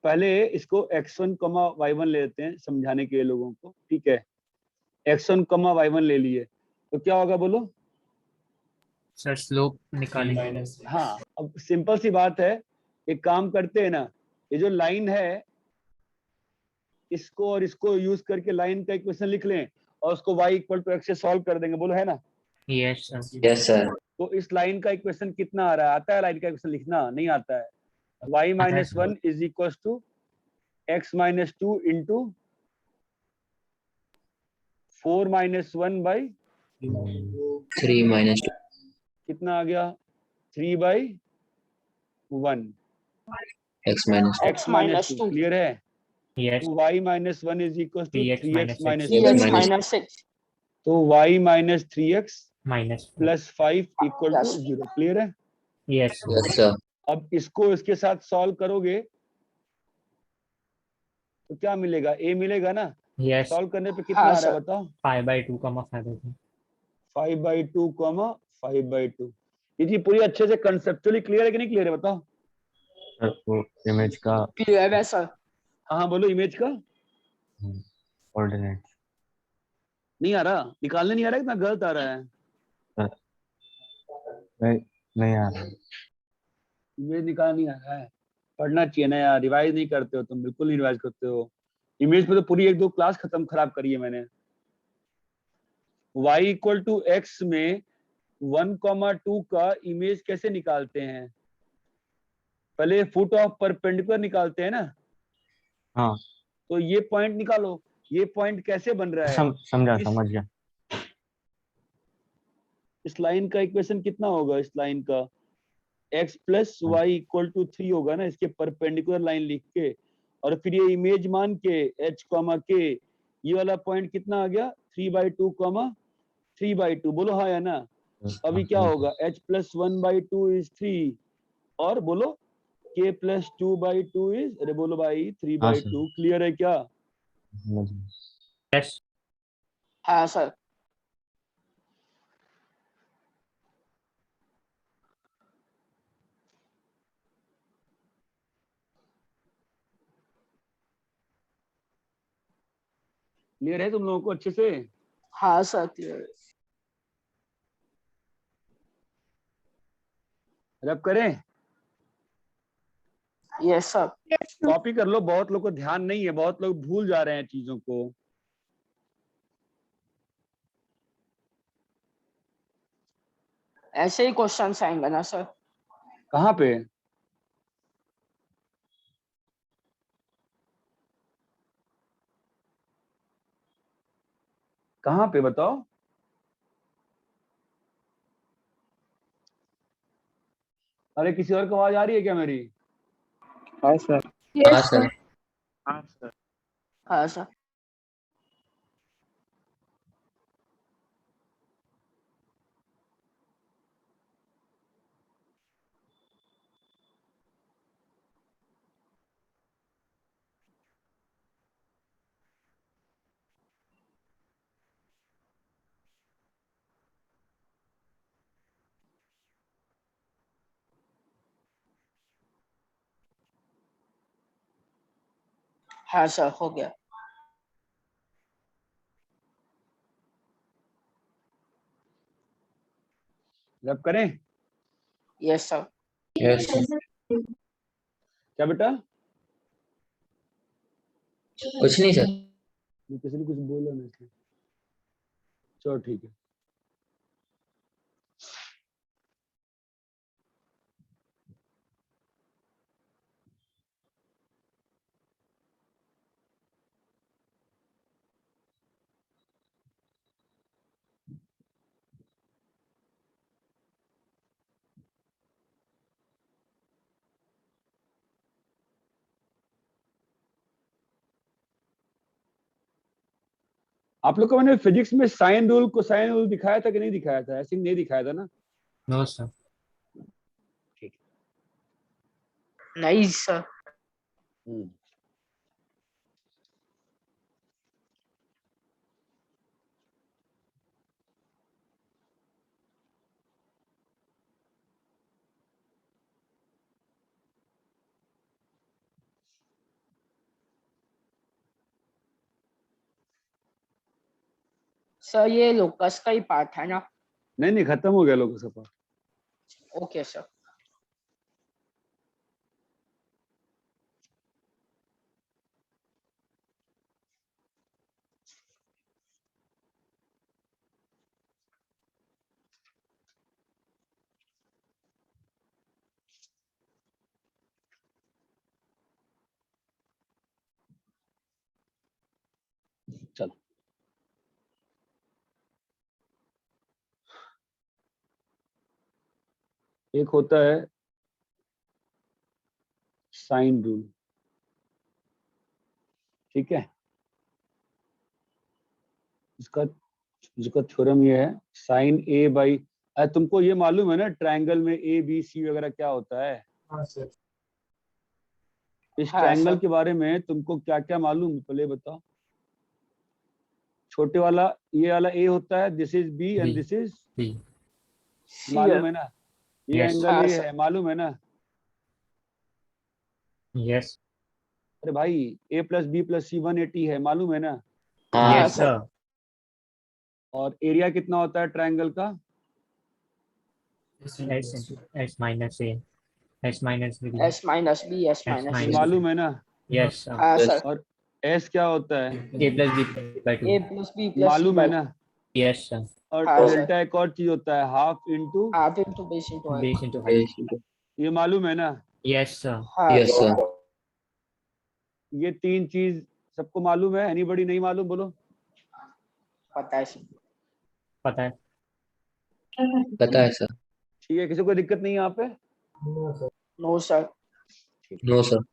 पहले इसको x1, y1 ले लेते हैं समझाने के लिए लोगों को। ठीक है, x1, y1 ले लिए तो क्या होगा बोलो? Sir, slope निकालेंगे. हाँ, अब सिंपल सी बात है, एक काम करते हैं ना, ये जो लाइन है इसको और इसको यूज करके लाइन का इक्वेशन लिख लें और उसको y इक्वल टू x से सॉल्व कर देंगे, बोलो है ना? Yes, sir. Yes sir. तो इस लाइन का इक्वेशन कितना आ रहा है? आता है लाइन का इक्वेशन लिखना? नहीं आता है। y minus 1 is equal to x minus 2 into 4 minus 1 by 3 minus कितना आ गया? 3/1 x minus x minus 2। Clear है? Yes. तो y minus 1 is equal to 3x 3x minus 6. 2। x minus- minus 6 तो y minus 3x Minus 4. Plus 5 equal to Yes. 0। Clear है? Yes. Yes sir. अब इसको इसके साथ सॉल्व करोगे तो क्या मिलेगा? a मिलेगा ना? Yes. सॉल्व करने पे कितना हाँ, आ रहा है सर। बताओ? 5/2, 5/2. 5/2, 5/2। ये चीज पूरी अच्छे से कंसेप्चुअली क्लियर है कि नहीं क्लियर है बताओ? सर वो इमेज का क्लियर है सर। हाँ बोलो, इमेज का कोऑर्डिनेट नहीं आ रहा, निकालने नहीं आ रहा, इतना गलत आ रहा है। नहीं आ रहा। इमेज निकाल नहीं आ रहा है, पढ़ना चाहिए ना यार, रिवाइज नहीं करते हो तुम, बिल्कुल नहीं रिवाइज करते हो। इमेज पे तो पूरी 1-2 क्लास खत्म खराब करी है मैंने। y इक्वल टू x में 1,2 का इमेज कैसे निकालते हैं? पहले फुट ऑफ परपेंडिकुलर निकालते हैं ना? हाँ तो ये पॉइंट निकालो, ये पॉइंट कैसे बन रहा है? समझा इस- समझ गया। इस लाइन का इक्वेशन कितना होगा? इस लाइन का x plus Y equal to 3 होगा ना, इसके परपेंडिकुलर लाइन लिख के, और फिर ये इमेज मान के h k, ये वाला पॉइंट कितना आ गया? 3/2 3/2। बोलो हाँ या ना? अभी क्या होगा? h प्लस 1/2 इज 3 और बोलो k प्लस 2/2 इज, अरे बोलो भाई 3/2। क्लियर है क्या? समझ गया। Yes. हाँ सर। क्लियर है तुम लोगों को अच्छे से? हाँ सर क्लियर। रब करें? Yes sir. कॉपी कर लो, बहुत लोग को ध्यान नहीं है, बहुत लोग भूल जा रहे हैं चीजों को। ऐसे ही क्वेश्चन आएंगे ना सर? कहाँ पे? कहाँ पे बताओ? अरे किसी और को आवाज आ रही है क्या मेरी? हाँ सर। Yes sir. हाँ सर। हाँ सर। हाँ सर हो गया। रब करें? Yes sir. यस क्या बेटा? कुछ नहीं सर। किसी ने कुछ बोला नहीं इसलिए। चलो ठीक है। आप लोग को मैंने फिजिक्स में साइन रूल कोसाइन रूल दिखाया था कि नहीं दिखाया था? ऐसे नहीं दिखाया था ना? No sir. ठीक। नहीं सर। सर ये लोकस का ही पार्ट है ना? नहीं नहीं, खत्म हो गया लोगों का पार्ट। Okay sir. चलो एक होता है साइन रूल, ठीक है? इसका जिसका थ्योरम ये है साइन ए बाई, तुमको ये मालूम है ना ट्रायंगल में ए बी सी वगैरह क्या होता है? हाँ सर। इस हाँ, ट्रायंगल सर। के बारे में तुमको क्या क्या मालूम, पहले बताओ। छोटे वाला ये वाला ए होता है, this is B and B. This is, B. मालूम है ना? ये Yes. एंगल हाँ, ये सर। है, मालूम है ना? Yes. अरे भाई ए प्लस बी प्लस सी 180 है, मालूम है ना? हाँ Yes सर। sir. और एरिया कितना होता है ट्रायंगल का? S into S minus A. S minus B. S minus B S S minus ये minus सी। मालूम है ना? Yes sir. हाँ Yes. सर। और एस क्या होता है, A plus B by 2. A plus B plus C मालूम है बाई। ना? Yes sir. और हाँ, सर। डेल्टा एक और चीज होता है, half into, half into base into height. Base into height. ये मालूम है ना? Yes sir. हाँ यस सर। सर। ये तीन चीज सबको मालूम है? एनीबॉडी नहीं मालूम बोलो। पता है सर। पता है। पता है सर। ठीक है, किसी को दिक्कत नहीं है यहाँ पे? No sir. No sir.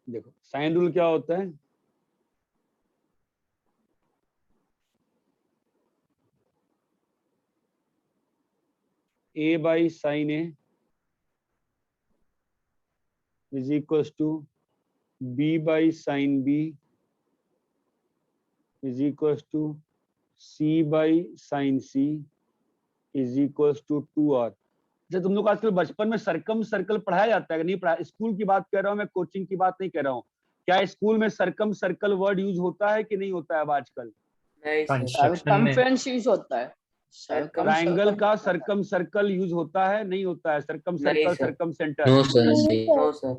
देखो साइन रूल क्या होता है, a by sine A is equals to b by sine B is equals to c by sine C is equals to 2r। जैसे तुम लोग आजकल बचपन में सरकम सर्कल पढ़ाया जाता है कि नहीं पढ़ाया? स्कूल की बात कर रहा हूँ मैं, कोचिंग की बात नहीं कर रहा हूँ। क्या स्कूल में सरकम सर्कल वर्ड यूज होता है कि नहीं होता है अब आजकल? Construction में सरकमफ्रेंस यूज होता है। ट्रायंगल का सरकम सर्कल यूज होता है नहीं होता है? Circumcircle, circumcentre. No sir. No sir.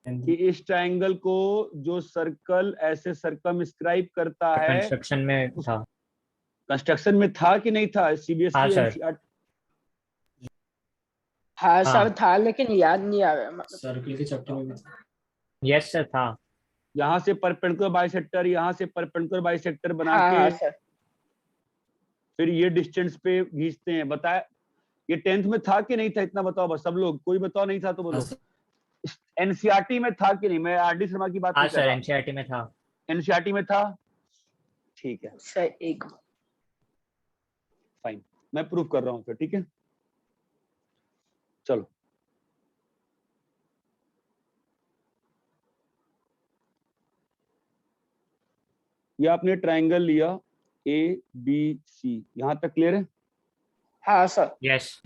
कि इस ट्रायंगल को जो सर्कल ऐसे सरकमस्क्राइब करता है, कंस्ट्रक्शन में था। कंस्ट्रक्शन में था कि नहीं था? हाँ, सीबीएसई सर। एनसीईआरटी हाँ हाँ। सर था लेकिन याद नहीं आ रहा मतलब। सर्कल के चैप्टर में भी। Yes sir था। यहाँ से परपेंडिकुलर बाइसेक्टर, यहाँ से परपेंडिकुलर बाइसेक्टर बना हाँ के हाँ सर। फिर ये डिस्टेंस पे खींचते हैं। बताया ये 10th में था कि नहीं था? इतना बताओ बस, सब लोग, कोई बताओ नहीं था तो बोलो। एनसीईआरटी में था कि नहीं? मैं आरडी शर्मा की बात हाँ नहीं कर सर, रहा। एनसीईआरटी में था। एनसीईआरटी में था, ठीक है सर एक फाइन, मैं प्रूफ कर रहा हूँ फिर, ठीक है? चलो ये आपने ट्रायंगल लिया ए बी सी, यहां तक क्लियर है? हाँ सर। यस।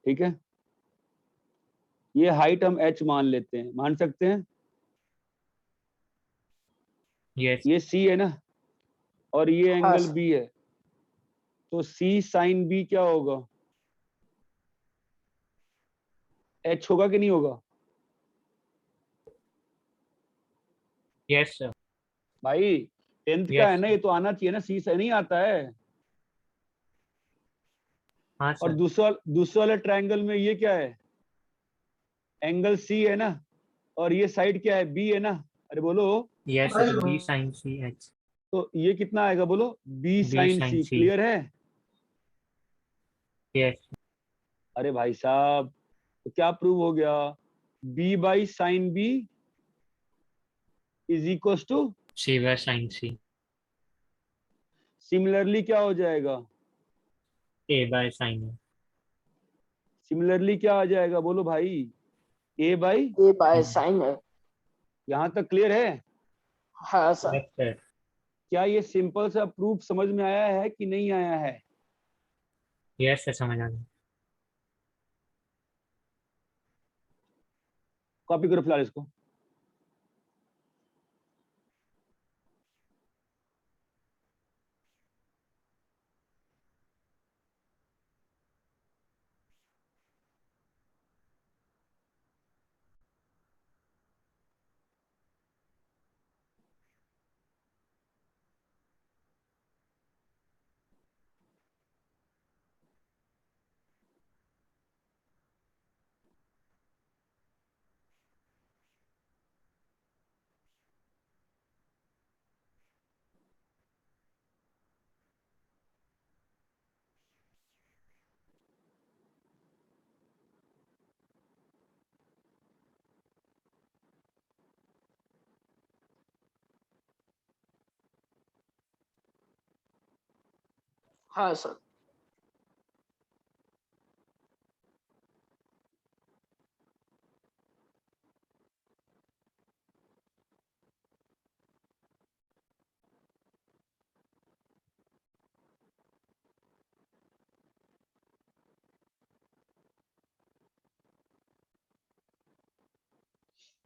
ठीक है, ये हाइट हम h मान लेते हैं, मान सकते हैं। Yes. ये c है ना, और ये हाँ एंगल सर। b है, तो c साइन b क्या होगा? h होगा कि नहीं होगा? Yes, sir. भाई 10th का है Yes. ना, ये तो आना चाहिए ना, c से नहीं आता है। हाँ और सर। दूसरे वाले ट्रायंगल में ये क्या है? एंगल c है ना, और ये साइड क्या है? b है ना। अरे बोलो, Yes, sir. B sin C H. तो ये कितना आएगा बोलो? b B sine sin c। C. क्लियर है? Yes. अरे भाई साहब, तो क्या प्रूव हो गया? b by sine b is equal to, C by sin C. Similarly क्या हो जाएगा? A by sin A. Similarly क्या आ जाएगा बोलो भाई? a by, A by sine है। यहां तक क्लियर है? हाँ सर। Yes, sir. क्या ये सिंपल सा प्रूफ समझ में आया है कि नहीं आया है? Yes, sir. समझ आ गया। कॉपी करो फिलहाल इसको। हाँ सर।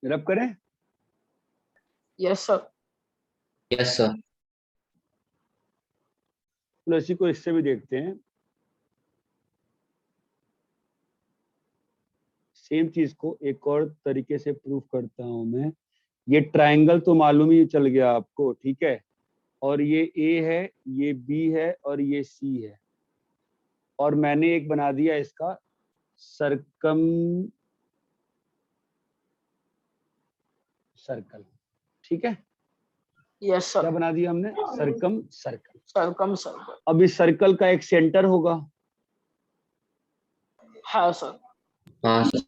रब करें? Yes sir. Yes sir. चलो इसी को इससे भी देखते हैं। सेम चीज को एक और तरीके से प्रूफ करता हूं मैं। ये ट्रायंगल तो मालूम ही चल गया आपको, ठीक है? और ये A है, ये B है, और ये C है, और मैंने एक बना दिया इसका सर्कम सर्कल, ठीक है? यस क्या सर। बना दिया हमने? Circumcircle. Circumcircle. अब इस सर्कल का एक सेंटर होगा। हाँ सर। हाँ सर।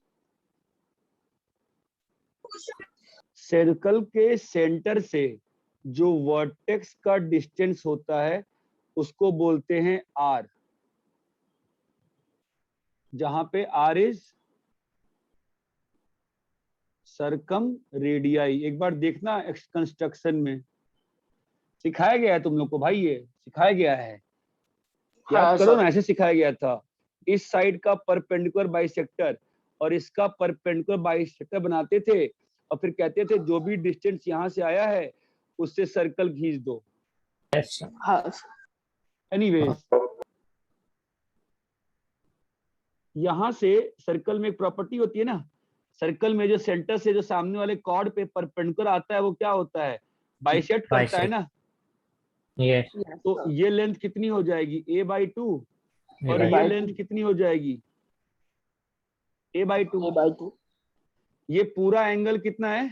सर्कल के सेंटर से जो वर्टेक्स का डिस्टेंस होता है उसको बोलते हैं R, जहां पे R इज सर्कम रेडियाई। एक बार देखना कंस्ट्रक्शन में सिखाया गया है तुम लोग को भाई, ये सिखाया गया है, याद हाँ करो सर। ना, ऐसे सिखाया गया था। इस साइड का परपेंडिकुलर बाइसेक्टर और इसका परपेंडिकुलर बाइसेक्टर बनाते थे, और फिर कहते थे जो भी डिस्टेंस यहाँ से आया है उससे सर्कल खींच दो। Yes, sir. हाँ सर। एनीवेज, यहां से सर्कल में एक प्रॉपर्टी होती है ना, सर्कल में जो सेंटर से जो सामने वाले कॉर्ड पे परपेंडिकुलर आता है वो क्या होता है? बाइसेक्ट करता है Bisect. ना। Yes. तो ये लेंथ कितनी हो जाएगी? A/2, और Right. ये लेंथ कितनी हो जाएगी? A/2। A/2। ये पूरा एंगल कितना है?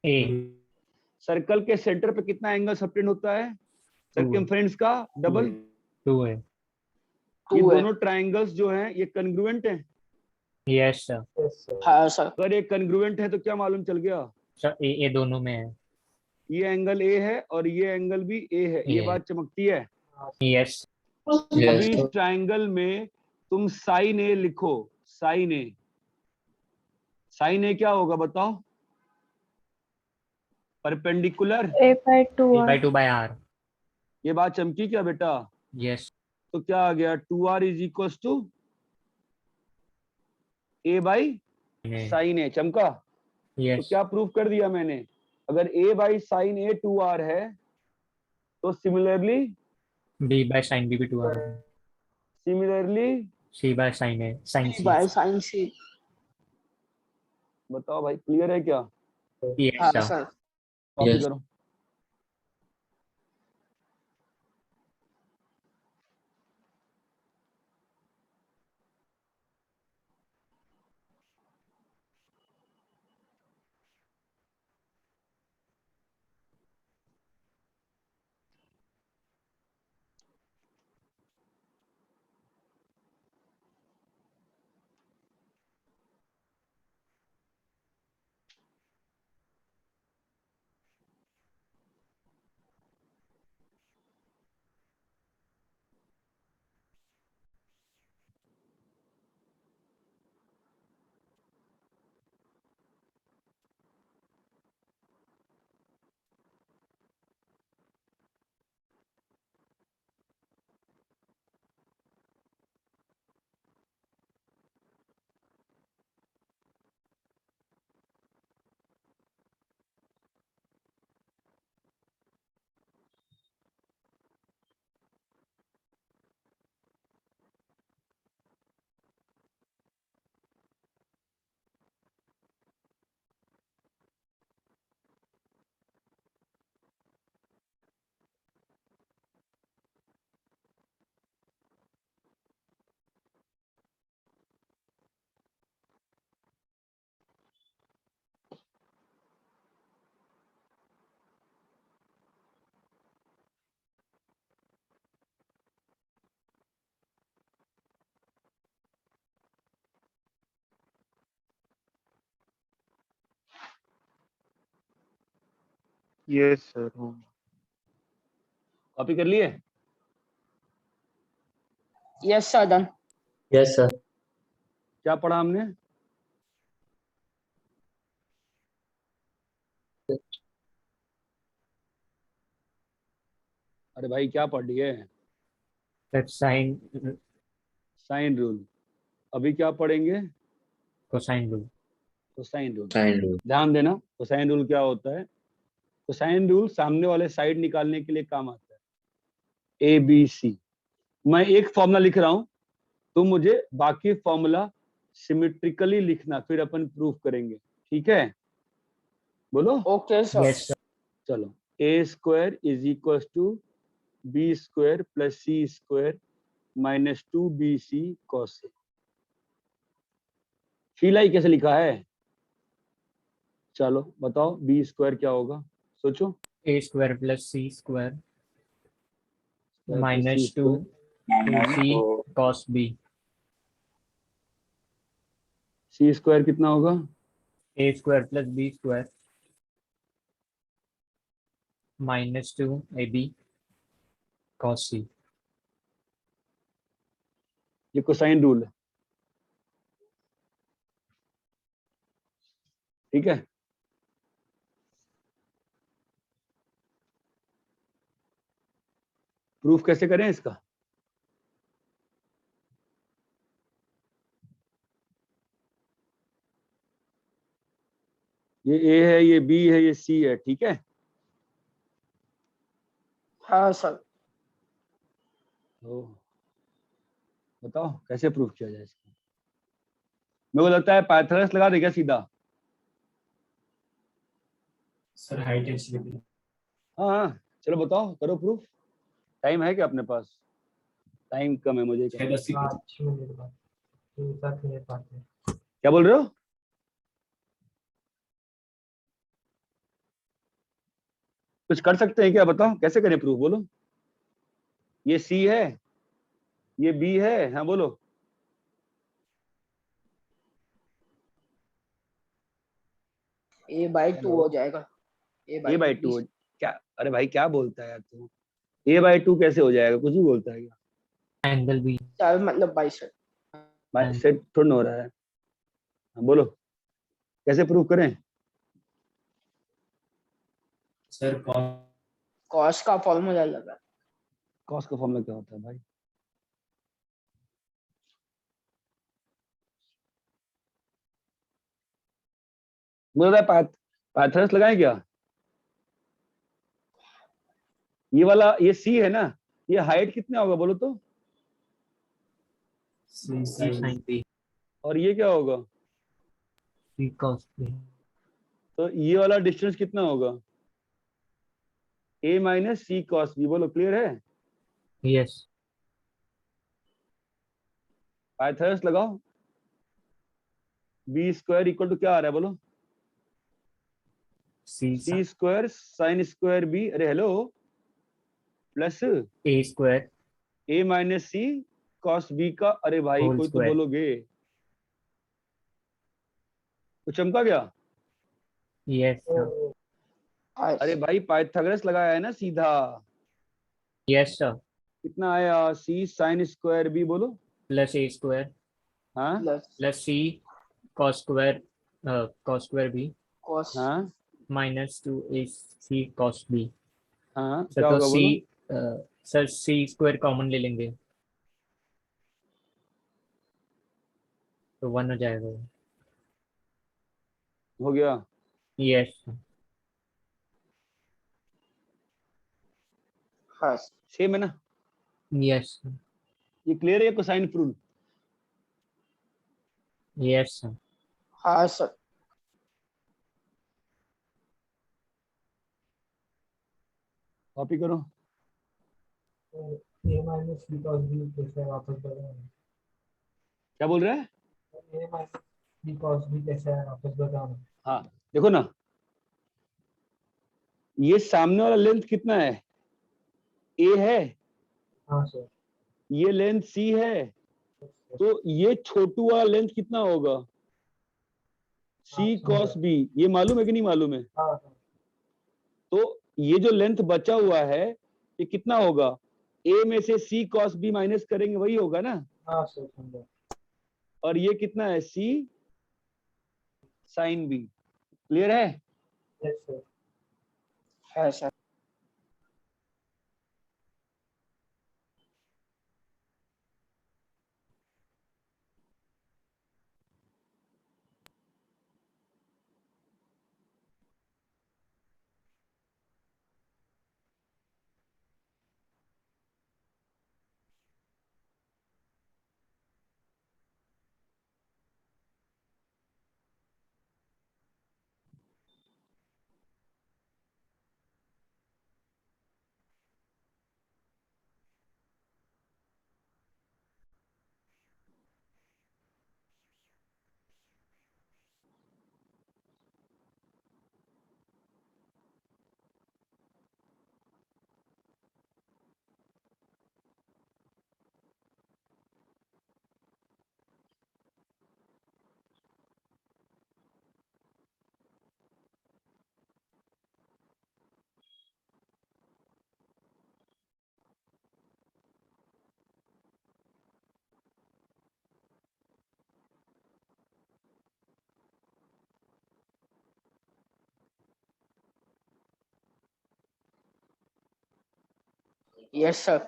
A. सर्कल के सेंटर पे कितना एंगल सबटेंड होता है? सर्कमफ्रेंस का डबल। 2 है। ये 2 है। दोनों ट्रायंगल्स जो हैं ये कन्ग्रुएंट हैं। Yes, sir. हाँ सर। अगर ये कन्ग्रुएंट है तो क्या मालूम चल गया? Sir, A दोनों में है। ये एंगल A है और ये एंगल भी A है। ये A। बात चमकती है। Yes. अभी यस इस सर। ट्रायंगल में तुम साइन A लिखो, साइन A। साइन A क्या होगा बताओ? Perpendicular. A/2 A by 2 by R. ये बात चमकी क्या बेटा? Yes. तो क्या आ गया? 2R is equal to A by sine A, चमका। तो यस क्या प्रूफ कर दिया मैंने, अगर ए बाई साइन ए 2r है तो similarly B by sine B भी 2r होगा, C by sine A sine C. By sine C. बताओ भाई, क्लियर है क्या? यस हाँ सर। सर। Copy Yes. करो। Yes sir. कॉपी कर लिए? Yes sir done. Yes, sir. क्या पढ़ा हमने? अरे भाई क्या पढ़ लिए? Sir sine sine rule. अभी क्या पढ़ेंगे? Cosine rule. Cosine rule. Sign rule. ध्यान देना, कोसाइन रूल क्या होता है। कोसाइन रूल सामने वाले साइड निकालने के लिए काम आता है, ए बी सी। मैं एक फॉर्मूला लिख रहा हूं, तुम मुझे बाकी फॉर्मूला सिमेट्रिकली लिखना, फिर अपन प्रूफ करेंगे, ठीक है? बोलो। Okay sir. Yes sir. चलो, A square is equal to B square plus C square minus 2bc cos A. फीलाई कैसे लिखा है? चलो बताओ, बी स्क्वायर क्या होगा, सोचो। A square plus C square plus minus C 2 square, C cos B. C square कितना होगा? A square plus B square minus 2 A B cos C. ये कोसाइन रूल है, ठीक है? प्रूफ कैसे करें इसका? ये ए है, ये बी है, ये सी है, ठीक है? हाँ सर। तो बताओ कैसे प्रूफ किया जाए इसका? मेरे को लगता है पाइथागोरस लगा देगा सीधा। सर हाइट एंड हाँ हाँ, चलो बताओ, करो प्रूफ। टाइम है क्या अपने पास? टाइम कम है मुझे। क्या बोल रहे हो? कुछ कर सकते हैं क्या? बताओ कैसे करें प्रूफ, बोलो। ये सी है, ये बी है, हाँ बोलो। ए बाई 2 हो जाएगा। ए बाई 2 क्या? अरे भाई क्या बोलता है यार तू? ए बाई 2 कैसे हो जाएगा? कुछ भी बोलता है क्या? एंगल बी सर मतलब बाई सर। भाई सेट थोड़ा ना हो रहा है। हाँ, बोलो कैसे प्रूफ करें? सर कॉस का फॉर्मूला लगा। कॉस का फॉर्मूला क्या होता है भाई? मुझे लगता है पाइथागोरस लगाएं क्या? ये वाला ये सी है ना, ये हाइट कितना होगा बोलो तो? C C sin sin B, और ये क्या होगा? C cos B. तो ये वाला डिस्टेंस कितना होगा? a minus C cos B. बोलो क्लियर है? Yes. पाइथागोरस लगाओ। बी स्क्वायर इक्वल टू क्या आ रहा है बोलो? C C square sine square B, अरे hello, plus A square a minus C cos B का, अरे भाई whole कोई तो square. बोलोगे। तो चमका गया? Yes, sir. अरे भाई पाइथागोरस लगाया है ना सीधा। Yes, sir. कितना आया? सी साइन स्क्वायर बी। बोलो Plus A square हाँ plus C cos square B cos हाँ minus 2A C cos B. हाँ, सर क्या तो होगा C बोलो? सर C स्क्वायर कॉमन ले लेंगे तो 1 हो जाएगा. हो गया? Yes. हाँ सेम है ना? Yes. ये क्लियर है कोसाइन प्रूल? Yes, sir. हाँ सर कॉपी करो। A minus B cos B कैसे है वापस बताओ. क्या बोल रहा है? A minus B cos B कैसे है वापस बताओ. हाँ देखो ना, ये सामने वाला लेंथ कितना है? ए है, हाँ सर. ये लेंथ सी है, तो ये छोटू वाला लेंथ कितना होगा? सी कॉस बी। ये मालूम है कि नहीं मालूम है? हाँ तो ये जो लेंथ बचा हुआ है ये कितना होगा? ए में से सी कॉस बी माइनस करेंगे वही होगा ना। हाँ सर समझा. और ये कितना है? C sine B. क्लियर है? Yes sir. है सर. Yes sir.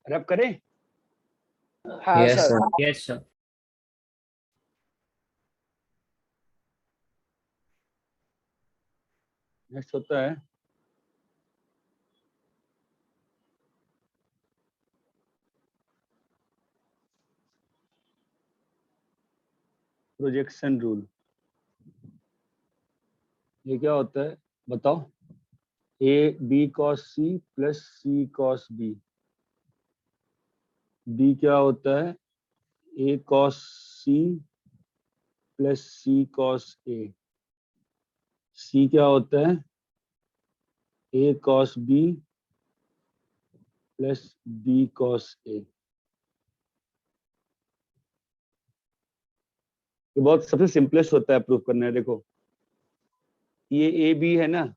रब करें? हाँ Yes sir. sir. Yes, sir. Next होता है प्रोजेक्शन रूल। ये क्या होता है बताओ? A B cos C plus C cos B. B क्या होता है? A cos C plus C cos A. C क्या होता है? A cos B plus B cos A. ये बहुत सबसे सिंपलेस्ट होता है प्रूफ करना है। देखो ये ए बी है ना,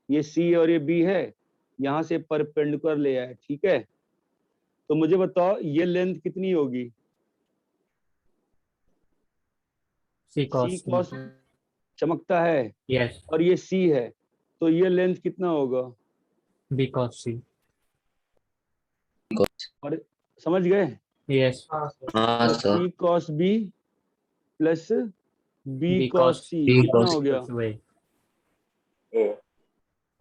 ये सी और ये बी है, यहां से परपेंडिकुलर ले आए, ठीक है? तो मुझे बताओ ये लेंथ कितनी होगी? C cos सी C. कॉस चमकता है Yes. और ये सी है, तो ये लेंथ कितना होगा? B cos C. और समझ गए? Yes. हाँ सर। हाँ तो sir. C cos B plus B B cos cos C B कितना cos हो गया? way.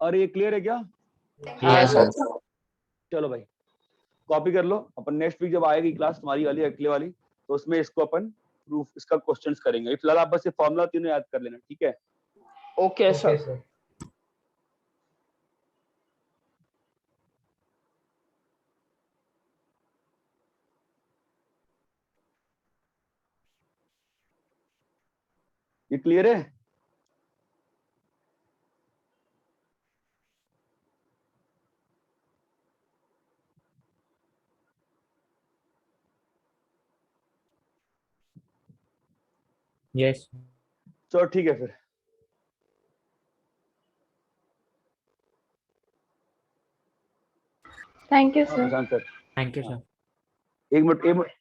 और ये क्लियर है क्या? हाँ Yes. सर। चलो भाई कॉपी कर लो, अपन नेक्स्ट वीक जब आएगी क्लास तुम्हारी वाली अगले वाली, तो उसमें इसको अपन प्रूफ इसका क्वेश्चंस करेंगे। फिलहाल आप बस ये फॉर्मूला तीनों याद कर लेना, ठीक है? Okay okay sir. सर। ये क्लियर है? Yes. चलो ठीक है फिर। थैंक यू हाँ sir. Prashant sir, Thank you, sir. एक मिनट एक मिनट।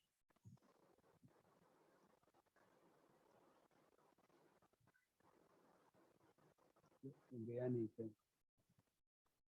गया नहीं सर।